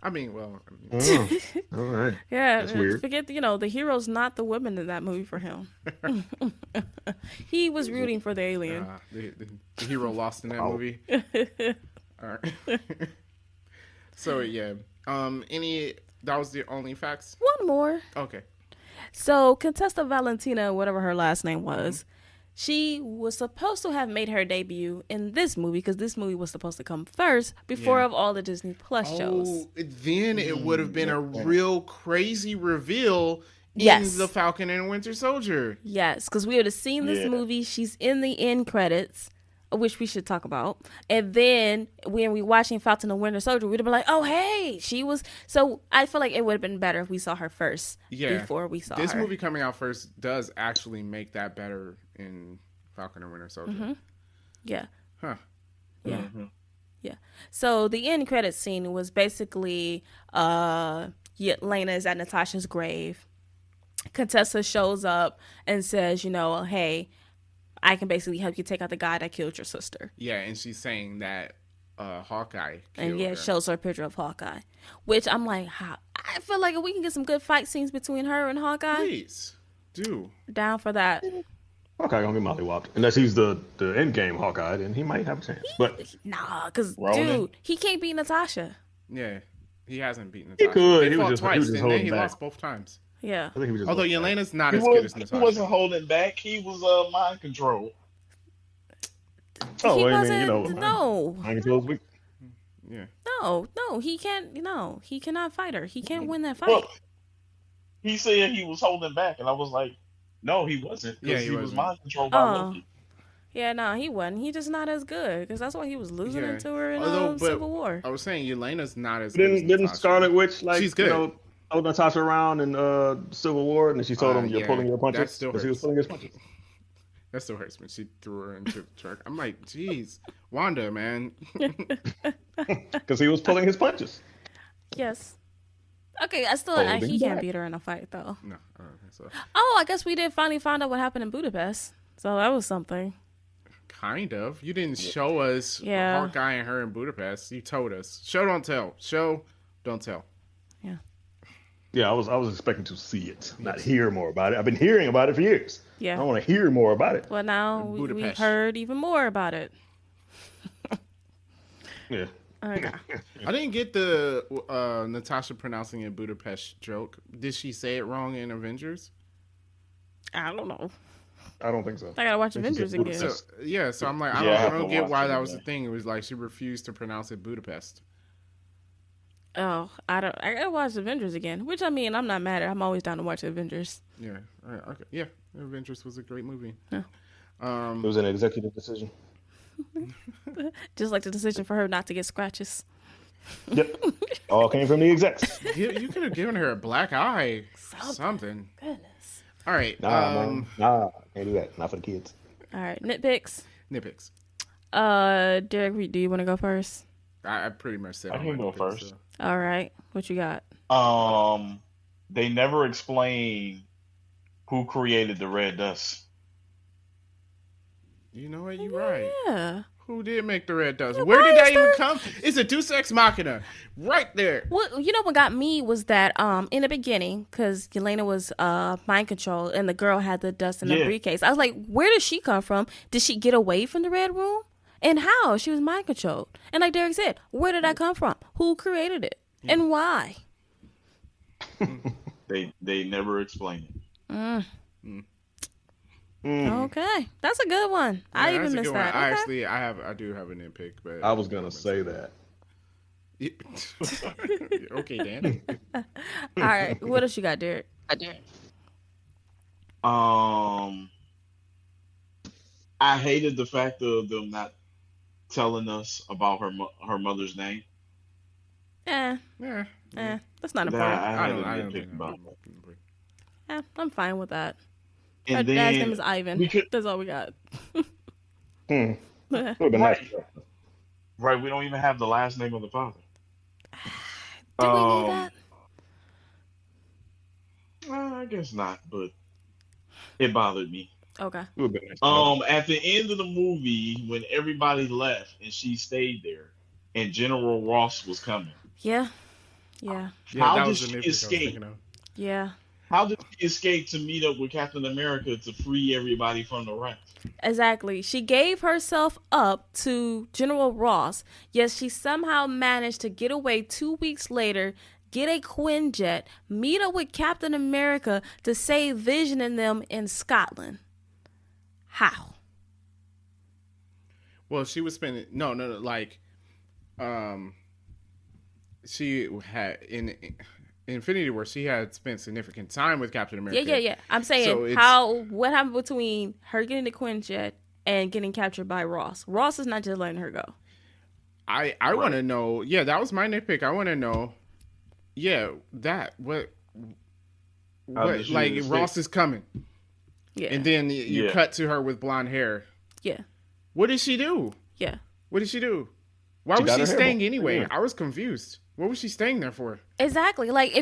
I mean, well, Oh, all right. Yeah, That's weird. Forget the hero's not the women in that movie for him. He was rooting for the alien. the hero lost in that movie. All right. So yeah, that was the only facts. One more. Okay. So Contessa Valentina, whatever her last name was, she was supposed to have made her debut in this movie because this movie was supposed to come first before Yeah. of all the Disney Plus shows. Oh, then it would have been a real crazy reveal in Yes. the Falcon and Winter Soldier. Yes, because we would have seen this Yeah. movie. She's in the end credits, which we should talk about. And then when we watching Falcon and Winter Soldier, we'd have been like, oh, hey, she was. So I feel like it would have been better if we saw her first Yeah. before we saw This her. movie coming out first does actually make that better in Falcon and Winter Soldier. Yeah. Huh. Yeah. Yeah. So the end credit scene was basically Lena is at Natasha's grave. Contessa shows up and says, hey, I can basically help you take out the guy that killed your sister. Yeah, and she's saying that Hawkeye killed And yeah, her. it shows her a picture of Hawkeye. Which I'm like, I feel like if we can get some good fight scenes between her and Hawkeye, Please, do. down for that. Hawkeye gonna get mollywopped. Unless he's the end game Hawkeye, then he might have a chance. But Nah, because, Ronan? dude, he can't beat Natasha. Yeah, he hasn't beaten He Natasha. could. They He was fought just twice, and then holding he back. lost both times. Yeah. I think he was just Although holding back. Yelena's not He, as good as he Natasha. wasn't holding back. He was mind control. Oh, he well, I wasn't, mean, no. mind control's weak. Yeah. No, he can't, he cannot fight her. He can't win that fight. Well, he said he was holding back, and I was like, no, he wasn't. Yeah, Because he he was wasn't. mind controlled by Oh. Loki. Yeah, no, he wasn't. He just not as good because that's why he was losing Yeah. it to her in Although, but Civil War. I was saying Yelena's not as good as Didn't Natasha. Scarlet Witch She's good. hold Natasha around in Civil War, and then she told him, "You're yeah, pulling your that punches," still because he was hurts. pulling his punches. That still hurts when she threw her into the truck. I'm like, geez, Wanda, man. Because he was pulling his punches. Yes. Okay, I still Holding he can't back. beat her in a fight though. No, I don't think so. Oh, I guess we did finally find out what happened in Budapest. So that was something. Kind of. You didn't show us Yeah. Hawkeye and her in Budapest. You told us. Show, don't tell. Show, don't tell. Yeah, I was expecting to see it, not hear more about it. I've been hearing about it for years. I Yeah. want to hear more about it. Well, now we've Budapest. heard even more about it. Yeah. Okay. I didn't get the Natasha pronouncing it Budapest joke. Did she say it wrong in Avengers? I don't know. I don't think so. I gotta watch I think she Avengers said again. So Budapest. yeah, so I'm like, I Yeah, I don't, I have to don't get watch why it that was the again. thing. It was like she refused to pronounce it Budapest. Oh, I don't. I gotta watch Avengers again. Which I mean, I'm not mad at. I'm always down to watch Avengers. Yeah, okay, yeah. Avengers was a great movie. Yeah. It was an executive decision. Just like the decision for her not to get scratches. Yep. All came from the execs. You could have given her a black eye, something. Goodness. All right, Nah, man. Nah, can't do that. Not for the kids. All right, nitpicks. nitpicks. Derek, do you want to go first? I pretty much said I all can my go nitpicks, first. so. All right, what you got? They never explain who created the red dust. You know what? You're right. Yeah. Who did make the red dust? Yeah, Where why did that is even there- come? It's a Deus Ex Machina, right there. Well, you know what got me was that in the beginning, because Yelena was mind controlled and the girl had the dust in the Yeah. briefcase. I was like, where did she come from? Did she get away from the red room? And how? She was mind controlled. And like Derek said, where did that come from? Who created it? And why? They never explain it. Okay, that's a good one. I Yeah, even that's a missed good one. that. I Okay. actually, I do have a nitpick, but I was gonna say that. Okay, Dan. All right, what else you got, Derek? I hated the fact of them not telling us about her mother's name. Yeah, Yeah, that's not That important. I I had don't. a I don't nitpick think about. I'm fine with that. Her And dad's name then is Ivan. we could, That's all we got. Would have been nice. right? We don't even have the last name of the father. Did we need that? I guess not, but it bothered me. Okay. It would have been nice. At the end of the movie, when everybody left and she stayed there, and General Ross was coming, Yeah. Yeah, How that did was the she nitpick I was escape? thinking of. Yeah. how did she escape to meet up with Captain America to free everybody from the raft? Exactly. She gave herself up to General Ross. Yes, she somehow managed to get away 2 weeks later, get a Quinjet, meet up with Captain America to save Vision and them in Scotland. How? Well, she was spending no, like, she had in Infinity War. She had spent significant time with Captain America. Yeah. I'm So saying it's- what happened between her getting the Quinjet and getting captured by Ross? Ross is not just letting her go. I want to know. Yeah, that was my nitpick. I want to know. Yeah, that what How did she like escape? Ross is coming, Yeah. and then you Yeah. cut to her with blonde hair. Yeah. What did she do? Yeah. What did she do? Why She was got she her hair staying blown. anyway? Yeah. I was confused. What was she staying there for? Exactly. Like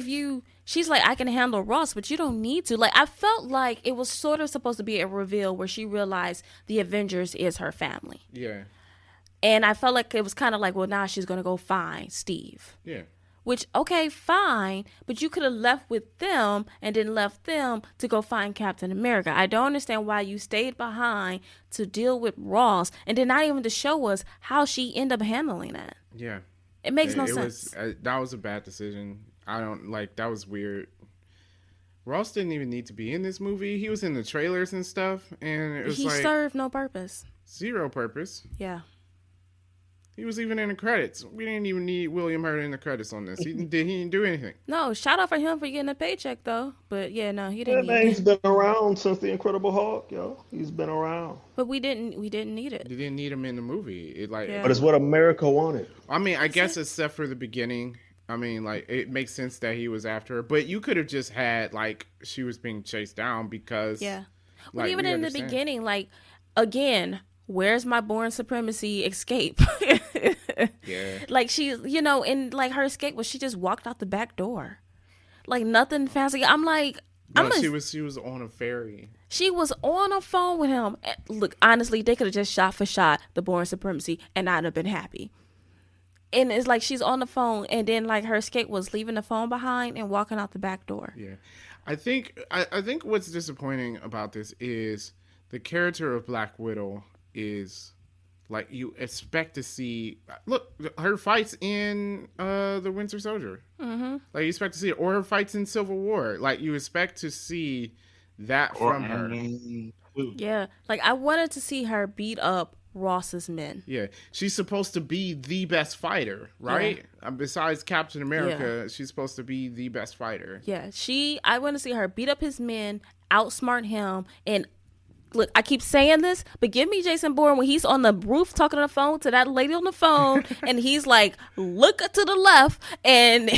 she's like, I can handle Ross, but you don't need to. Like, I felt like it was sort of supposed to be a reveal where she realized the Avengers is her family. Yeah, And I felt like it was kind of like, well, now she's going to go find Steve. yeah. Which, okay, fine, but you could have left with them and then left them to go find Captain America. I don't understand why you stayed behind to deal with Ross and then not even to show us how she ended up handling that. Yeah. It makes no it sense. Was, that was a bad decision. I don't like that was weird. Ross didn't even need to be in this movie. He was in the trailers and stuff, and it was He like served no purpose. zero purpose. Yeah. He was even in the credits. We didn't even need William Hurt in the credits on this. He didn't do anything. No, shout out for him for getting a paycheck though. But yeah, no, he Yeah, didn't man, need he's it. been around since the Incredible Hulk, yo. He's been around. But we didn't need it. They didn't need him in the movie. It like, Yeah. But it's what America wanted. I mean, I guess except for the beginning. I mean, like it makes sense that he was after her, but you could have just had like she was being chased down because Yeah. Well, like, even we in the understand. beginning, like again, where's my born supremacy escape? Yeah. Like she, and like her escape was she just walked out the back door, like nothing fancy. I'm like, No, she was on a ferry. she was on a phone with him. Look, honestly, they could have just shot for shot the born supremacy, and I'd have been happy. And it's like she's on the phone, and then like her escape was leaving the phone behind and walking out the back door. Yeah, I think what's disappointing about this is the character of Black Widow is like you expect to see. Look, her fights in the Winter Soldier. Mm-hmm. Like you expect to see it, or her fights in Civil War. Like you expect to see that Or from her. Yeah, like I wanted to see her beat up Ross's men. Yeah, she's supposed to be the best fighter, right? Besides Captain America, she's supposed to be the best fighter. Yeah, I want to see her beat up his men, outsmart him, and look, I keep saying this, but give me Jason Bourne when he's on the roof talking on the phone to that lady on the phone, and he's like, look to the left, and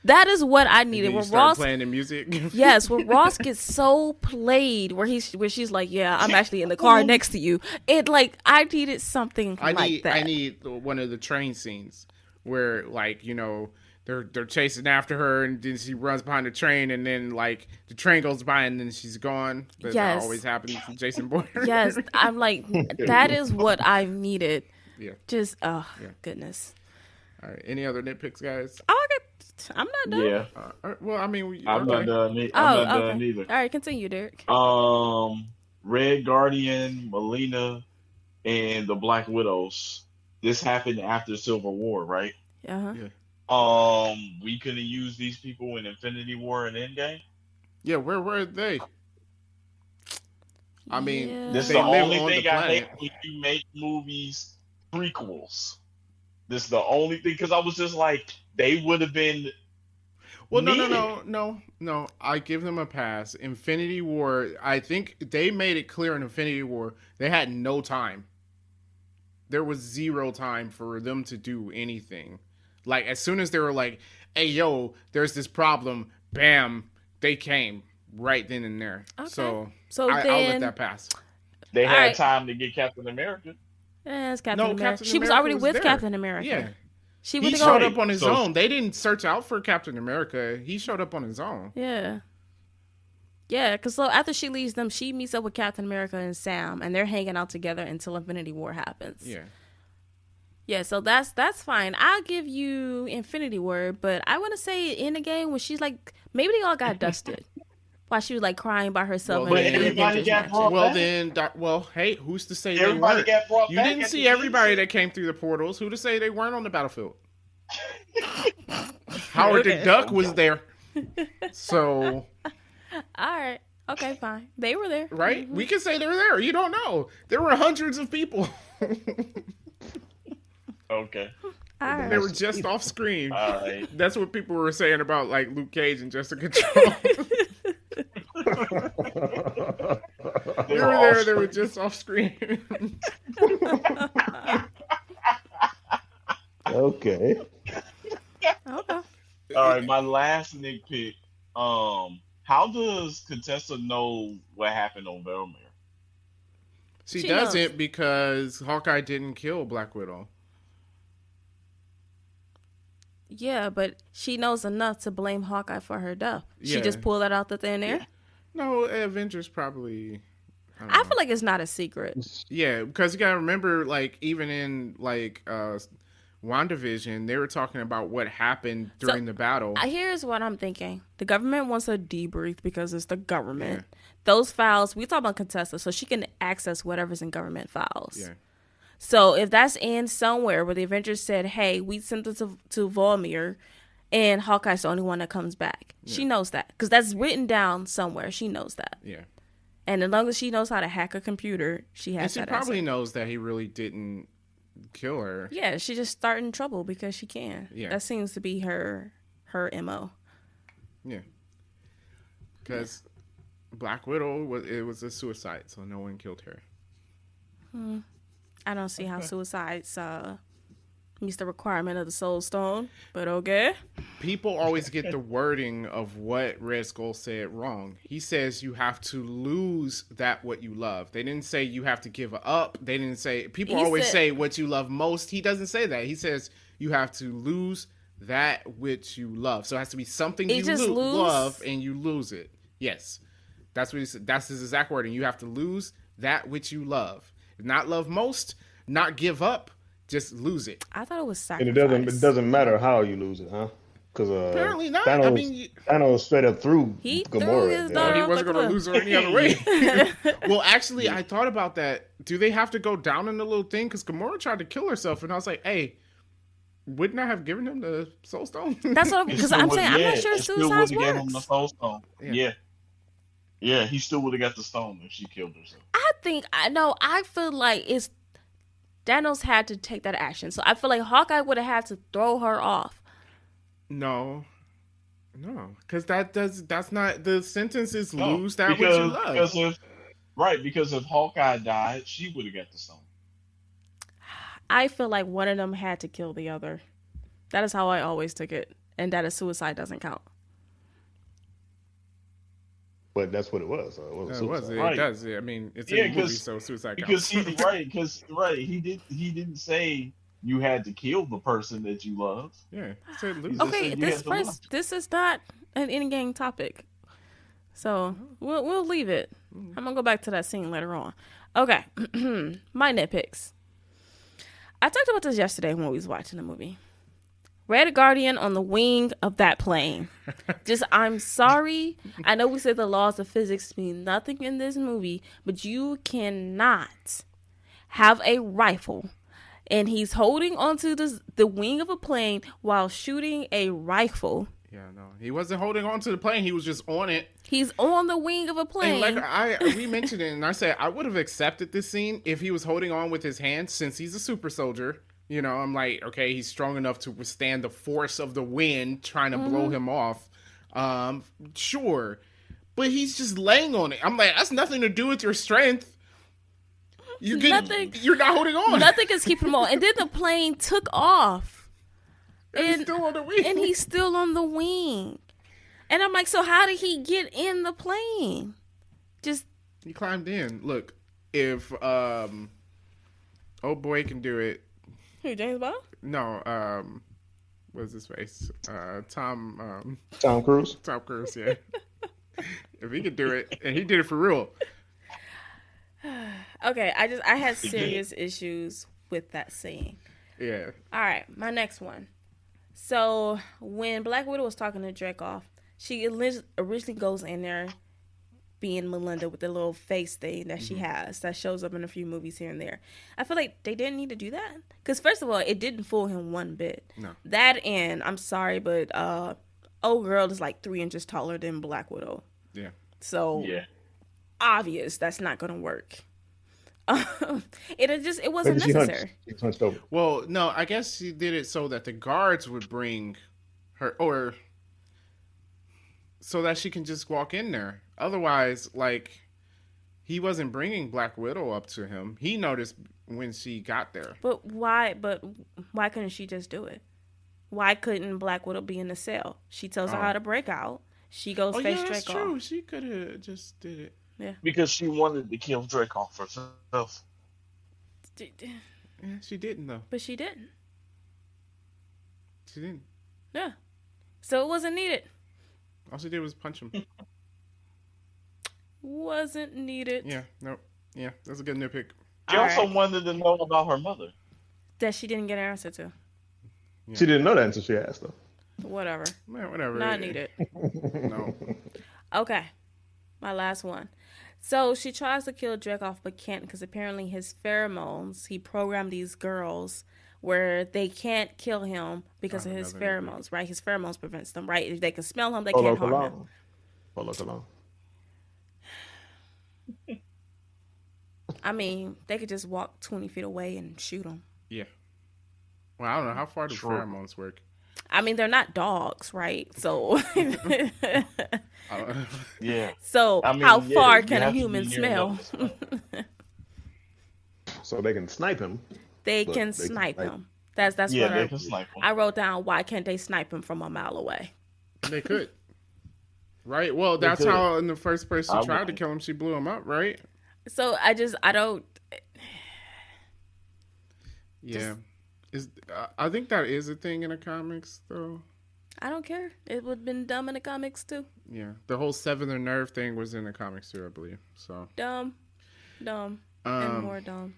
that is what I needed. When Where start Ross, playing the music. yes, where Ross gets so played, where she's like, yeah, I'm actually in the car next to you. It like I needed something like that. I need one of the train scenes where like they're chasing after her and then she runs behind the train and then like the train goes by and then she's gone. That always happens to Jason Bourne. Yes, I'm like that is what I needed. Yeah. Just goodness. All right. Any other nitpicks, guys? Oh, I'm not done. Yeah. Well, I mean, I'm not done. I'm not done either. All right, continue, Derek. Red Guardian, Melina, and the Black Widows. This happened after Civil War, right? Uh-huh. Yeah. We couldn't use these people in Infinity War and Endgame. Yeah, where were they? I mean, this is they the live only on thing the I hate planet. when you make movies prequels. This is the only thing because I was just like, they would have been. Well, no. I give them a pass. Infinity War, I think they made it clear in Infinity War they had no time. There was zero time for them to do anything. Like, as soon as they were like, hey, yo, there's this problem, bam, they came right then and there. Okay. So then, I'll let that pass. They had right. time to get Captain America. It's Captain America. Captain She was America already with there. Captain America. Yeah. He showed up on his own. They didn't search out for Captain America. He showed up on his own. Yeah. Yeah, because after she leaves them, she meets up with Captain America and Sam, and they're hanging out together until Infinity War happens. Yeah. Yeah, so that's fine. I'll give you Infinity War, but I want to say in the game when she's like, maybe they all got dusted. While she was like crying by herself. Well, in the everybody Avengers got mansion. brought well, hey, who's to say Everybody they weren't? got brought You back didn't at see the everybody end. that came through the portals. Who to say they weren't on the battlefield? Howard the Duck was there. So, All right. Okay, fine. They were there. right? We can say they were there. You don't know. There were hundreds of people. Okay. All right. They were just off screen. All right. That's what people were saying about like Luke Cage and Jessica Jones. They were there. They were just off screen. Okay. Okay. All right. My last nitpick. How does Contessa know what happened on Velmir? She She doesn't knows. because Hawkeye didn't kill Black Widow. Yeah, but she knows enough to blame Hawkeye for her death. She Yeah. just pulled that out the thin air. No, Avengers probably. I don't I know. feel like it's not a secret. Yeah, because you gotta remember, like, even in like WandaVision, they were talking about what happened during the battle. Here's what I'm thinking. The government wants a debrief because it's the government. Those files, we talk about Contessa, so she can access whatever's in government files. Yeah. So if that's in somewhere where the Avengers said, hey, we sent it to Volmir and Hawkeye's the only one that comes back. She knows that because that's written down somewhere. She knows that. Yeah. And as long as she knows how to hack a computer, she And has she that. probably knows that he really didn't kill her. Yeah, she just starting trouble because she can. Yeah. That seems to be her MO. Yeah. Because Black Widow was a suicide, so no one killed her. I don't see how suicides meets the requirement of the Soul Stone, but okay. People always get the wording of what Red Skull said wrong. He says you have to lose that what you love. They didn't say you have to give up. They didn't say, people He always said- say what you love most. He doesn't say that. He says you have to lose that which you love. So it has to be something He you just love and you lose it. Yes. That's what he said. That's his exact wording. You have to lose that which you love. Not love most, not give up, just lose it. I thought it was And sacrifice. it doesn't matter how you lose it, huh? Because Apparently not. Thanos, I mean, Thanos straight up threw He threw Gamora. his yeah. daughter he off wasn't the going to cliff. lose her any other way. Well, actually, I thought about that. Do they have to go down in the little thing? Because Gamora tried to kill herself, and I was like, hey, wouldn't I have given him the Soul Stone? That's what because I'm saying I'm not sure it still suicides would've gave him the works. Soul Stone. Yeah. Yeah. Yeah, he still would have got the stone if she killed herself. I think I know. I feel like it's Thanos had to take that action. So I feel like Hawkeye would have had to throw her off. No, because that's not the sentence is No, lose that which you love. because if Hawkeye died, she would have got the stone. I feel like one of them had to kill the other. That is how I always took it, and that a suicide doesn't count. But that's what it was. It wasn't suicide. Right. It does. I mean, it's Yeah, in the movie, so suicide Because counts. he didn't say you had to kill the person that you love. Yeah, so lose. just Okay, said you had to love. this is not an in-game topic, so we'll leave it. I'm gonna go back to that scene later on. Okay, my nitpicks. I talked about this yesterday when we was watching the movie. Red Guardian on the wing of that plane. I'm sorry. I know we said the laws of physics mean nothing in this movie, but you cannot have a rifle and he's holding onto the wing of a plane while shooting a rifle. Yeah, no, he wasn't holding on to the plane. He was just on it. He's on the wing of a plane. And like we mentioned it, and I said I would have accepted this scene if he was holding on with his hands, since he's a super soldier. You know, I'm like, okay, he's strong enough to withstand the force of the wind trying to blow him off. Sure, but he's just laying on it. I'm like, that's nothing to do with your strength. You're not holding on. Nothing is keeping him on. And then the plane took off. And he's still on the wing. And he's still on the wing. And I'm like, so how did he get in the plane? He climbed in. Look, if oh boy can do it. Who, James Bond? No, what's his face? Tom Cruise. Tom Cruise, yeah. If he could do it, and he did it for real. Okay, I had serious issues with that scene. Yeah. All right, my next one. So when Black Widow was talking to Dreykov, she originally goes in there being Melinda with the little face thing that she has that shows up in a few movies here and there. I feel like they didn't need to do that because first of all, it didn't fool him one bit. No. That and I'm sorry, but old girl is like 3 inches taller than Black Widow. Yeah. So Yeah. obvious that's not gonna work. It wasn't necessary. She hunched over. Well, no, I guess she did it so that the guards would bring her, or so that she can just walk in there. Otherwise, like, he wasn't bringing Black Widow up to him. He noticed when she got there. But why couldn't she just do it? Why couldn't Black Widow be in the cell? She tells her how to break out. She goes face that's Dreykov. true. She could have just did it. Yeah. Because she wanted to kill Dreykov herself. Yeah, she didn't though. But she didn't. She didn't. Yeah. So it wasn't needed. All she did was punch him. Wasn't needed. Yeah. Nope. Yeah, that's a good nitpick. She All also right. wanted to know about her mother. That she didn't get an answer to. Yeah. She didn't know that until she asked though. Whatever. Man, whatever. Not needed. No. Okay. My last one. So she tries to kill Dreykov but can't because apparently his pheromones, he programmed these girls where they can't kill him because of his pheromones, right? His pheromones prevents them, right? If they can smell him, they can't harm him. Polo cologne. I mean, they could just walk 20 feet away and shoot him. Yeah. Well, I don't know. How far do Sure. pheromones work? I mean, they're not dogs, right? So, Yeah. so I mean, how yeah, far you can a have to be human near smell? enough to smell. So they can snipe him. They But can they can snipe snipe. him. That's Yeah, what they can snipe him. I wrote down. Why can't they snipe him from a mile away? They could. Right? Well, that's could. how in the first place she I tried to wouldn't. kill him, she blew him up, right? So I don't. Yeah. I think that is a thing in the comics, though. I don't care. It would have been dumb in the comics too. Yeah. The whole sever the nerve thing was in the comics too, I believe. So, Dumb, and more dumb.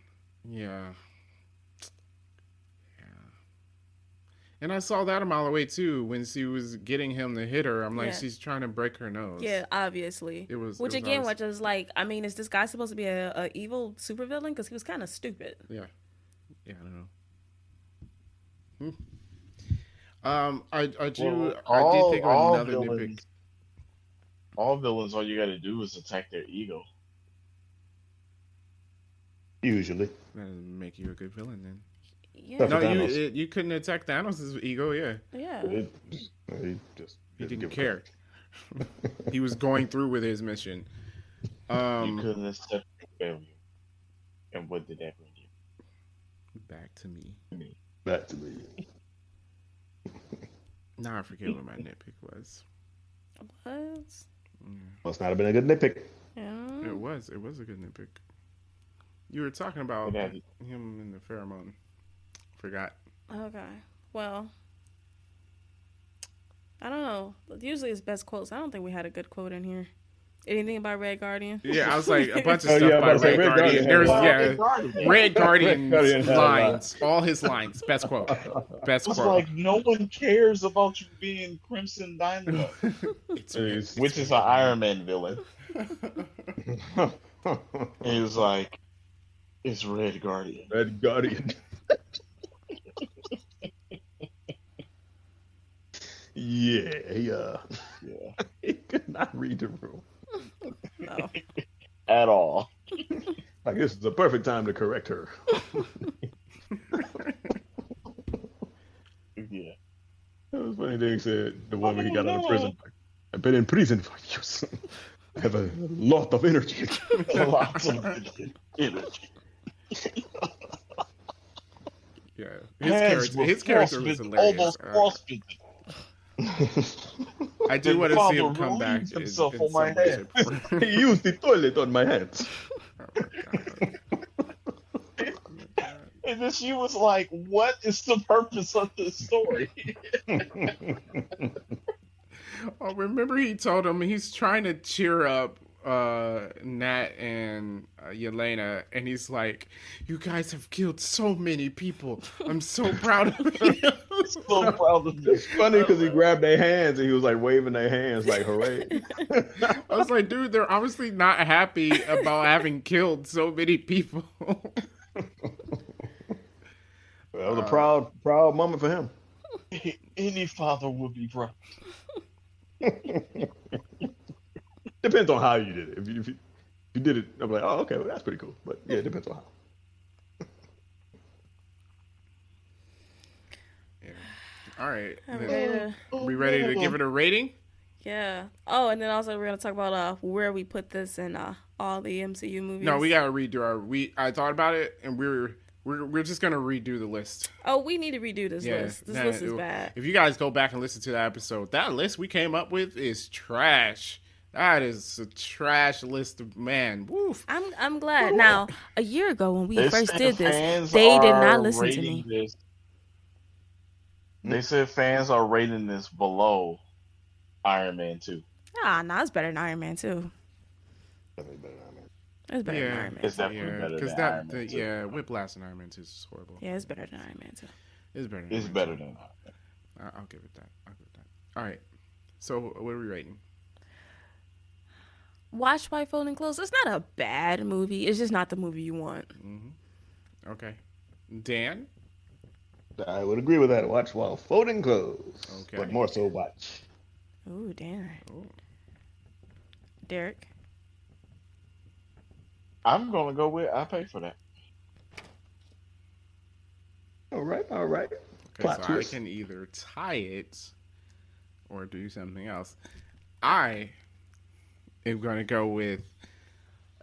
yeah. And I saw that a mile away too when she was getting him to hit her. I'm like, Yeah. she's trying to break her nose. Yeah, obviously. It was. Which it was again, obvious. which is like, I mean, is this guy supposed to be a evil supervillain? Because he was kind of stupid. Yeah. Yeah, I don't know. I did think of all another nitpick. villains- all villains, all you got to do is attack their ego. Usually. That doesn't make you a good villain then. Yeah. Except No, for you Thanos. you couldn't attack Thanos' ego. Yeah, Yeah. He just he didn't give a care. He was going through with his mission. You couldn't accept failure. And what did that bring you? Back to me. Back to me. Now I forget what my nitpick was. What? Must not have been a good nitpick. Yeah. It was a good nitpick. You were talking about Yeah. him in the pheromone. Forgot. Okay. Well, I don't know. Usually it's best quotes. I don't think we had a good quote in here. Anything about Red Guardian? Yeah, I was like a bunch of Oh, stuff yeah, I by was about to Red say, Red Guardian. Guardian There's had Red Guardian's Red Guardian had a lot. lines, all his lines, best quote, best It's quote. like no one cares about you being Crimson Dynamo, It's- which is an Iron Man villain. And he was like, "It's Red Guardian." Red Guardian. Yeah, Yeah, he could not read the room. No. at all. Like, this is the perfect time to correct her. Yeah. That was funny. They said the woman he got out of prison. I've been in prison for years. I have a lot of energy. Lots of energy. Yeah, Hands were his character was frostbitten, hilarious. almost frostbitten. I do want to see him Father come back. ruined himself on some my way, head. shape, or form. He used the toilet on my hands. Oh my God. And then she was like, "What is the purpose of this story?" Oh, remember he told him he's trying to cheer up Nat and Yelena, and he's like, "You guys have killed so many people. I'm so proud of you." So proud of this. It's funny because he grabbed their hands and he was like waving their hands like hooray. I was like, dude, they're obviously not happy about having killed so many people. That was a proud moment for him. Any father would be proud. Depends on how you did it. If you did it, I'm like, oh, okay, well, that's pretty cool. But yeah, it depends on how. Yeah. All right. I'm Then- ready to- we ready to give it a rating? Yeah. Oh, and then also we're gonna talk about where we put this in all the MCU movies. No, we gotta redo our. I thought about it, and we're just gonna redo the list. Oh, we need to redo this list. This list is bad. If you guys go back and listen to that episode, that list we came up with is trash. That is a trash list of woof. I'm glad. Now, a year ago when we They first said did this, fans they did are not listen to rating me. this- They said fans are rating this below Iron Man 2. Nah, it's better than Iron Man 2. Definitely better than that. It's better than Yeah, Iron Man. It's definitely better because than Iron Man 2. yeah, Whiplash and Iron Man 2 is horrible. Yeah, it's better than Iron Man 2. It's better. Than It's Iron better Man than 2. I'll give it that. All right. So what are we rating? Watch by Folding Clothes. It's not a bad movie. It's just not the movie you want. Okay. Dan. I would agree with that. Watch while folding clothes. Okay. But more so watch. Ooh, damn. Oh. Derek. I'm gonna go with I pay for that. All right. Okay, Plot so twist. I can either tie it or do something else. I am going to go with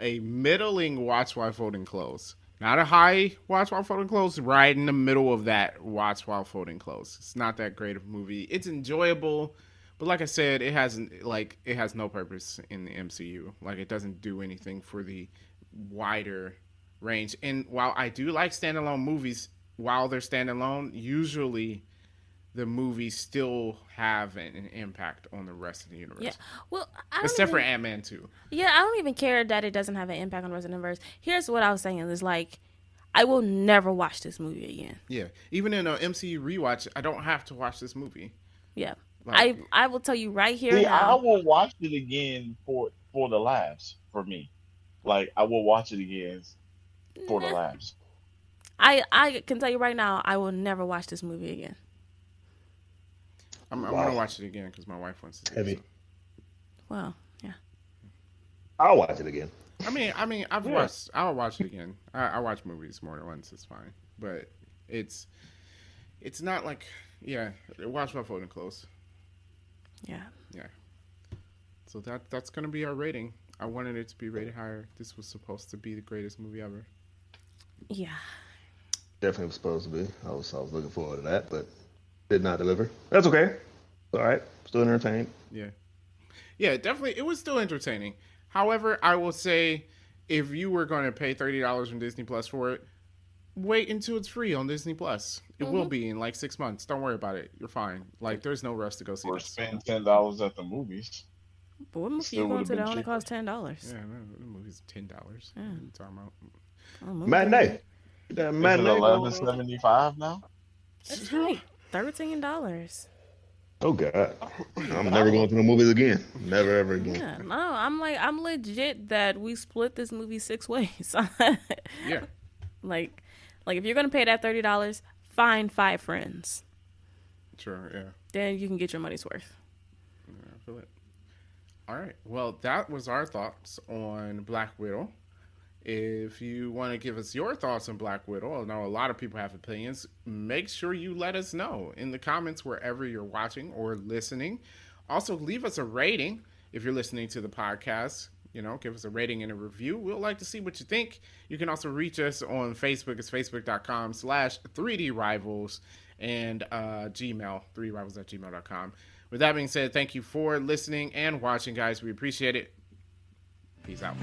a middling watch while folding clothes. Not a high watch while folding clothes, right in the middle of that watch while folding clothes. It's not that great of a movie. It's enjoyable, but like I said, it has no purpose in the MCU. Like, it doesn't do anything for the wider range. And while I do like standalone movies, while they're standalone, usually the movies still have an impact on the rest of the universe. Yeah. Well, I don't Except for even- Ant-Man 2. Yeah, I don't even care that it doesn't have an impact on the rest of the universe. Here's what I was saying is like, I will never watch this movie again. Yeah. Even in an MCU rewatch, I don't have to watch this movie. Yeah. Like, I will tell you right here See, I now. will watch it again for the laughs for me. Like I will watch it again for the Nah. laughs. I can tell you right now, I will never watch this movie again. I'm Wow. going to watch it again because my wife wants to. Heavy. So. Well, yeah. I'll watch it again. I'll watch it again. I watch movies more than once. It's fine, but it's not like, yeah. Watch my folding clothes. Yeah. Yeah. So that's gonna be our rating. I wanted it to be rated higher. This was supposed to be the greatest movie ever. Yeah. Definitely was supposed to be. I was looking forward to that, but did not deliver. That's okay. All right. Still entertained. Yeah. Yeah, definitely. It was still entertaining. However, I will say, if you were going to pay $30 from Disney Plus for it, wait until it's free on Disney Plus. It will be in like 6 months. Don't worry about it. You're fine. Like, there's no rush to go see Or this. spend $10 at the movies. But what movie Still you going would've to that been only cheaper. costs $10? Yeah, no, the movie's $10. What are you talking about? Oh, movie. Matinee. That Is it matinee. $11.75 now? It's like $13. Oh God. I'm never going to the movies again. Never ever again. Yeah, no, I'm legit that we split this movie 6 ways. Yeah. Like if you're gonna pay that $30, find 5 friends. Sure, yeah. Then you can get your money's worth. I feel it. All right. Well, that was our thoughts on Black Widow. If you want to give us your thoughts on Black Widow, I know a lot of people have opinions. Make sure you let us know in the comments wherever you're watching or listening. Also, leave us a rating if you're listening to the podcast. You know, give us a rating and a review. We'd like to see what you think. You can also reach us on Facebook. It's facebook.com/3drivals and Gmail, 3drivals@gmail.com. With that being said, thank you for listening and watching, guys. We appreciate it. Peace out.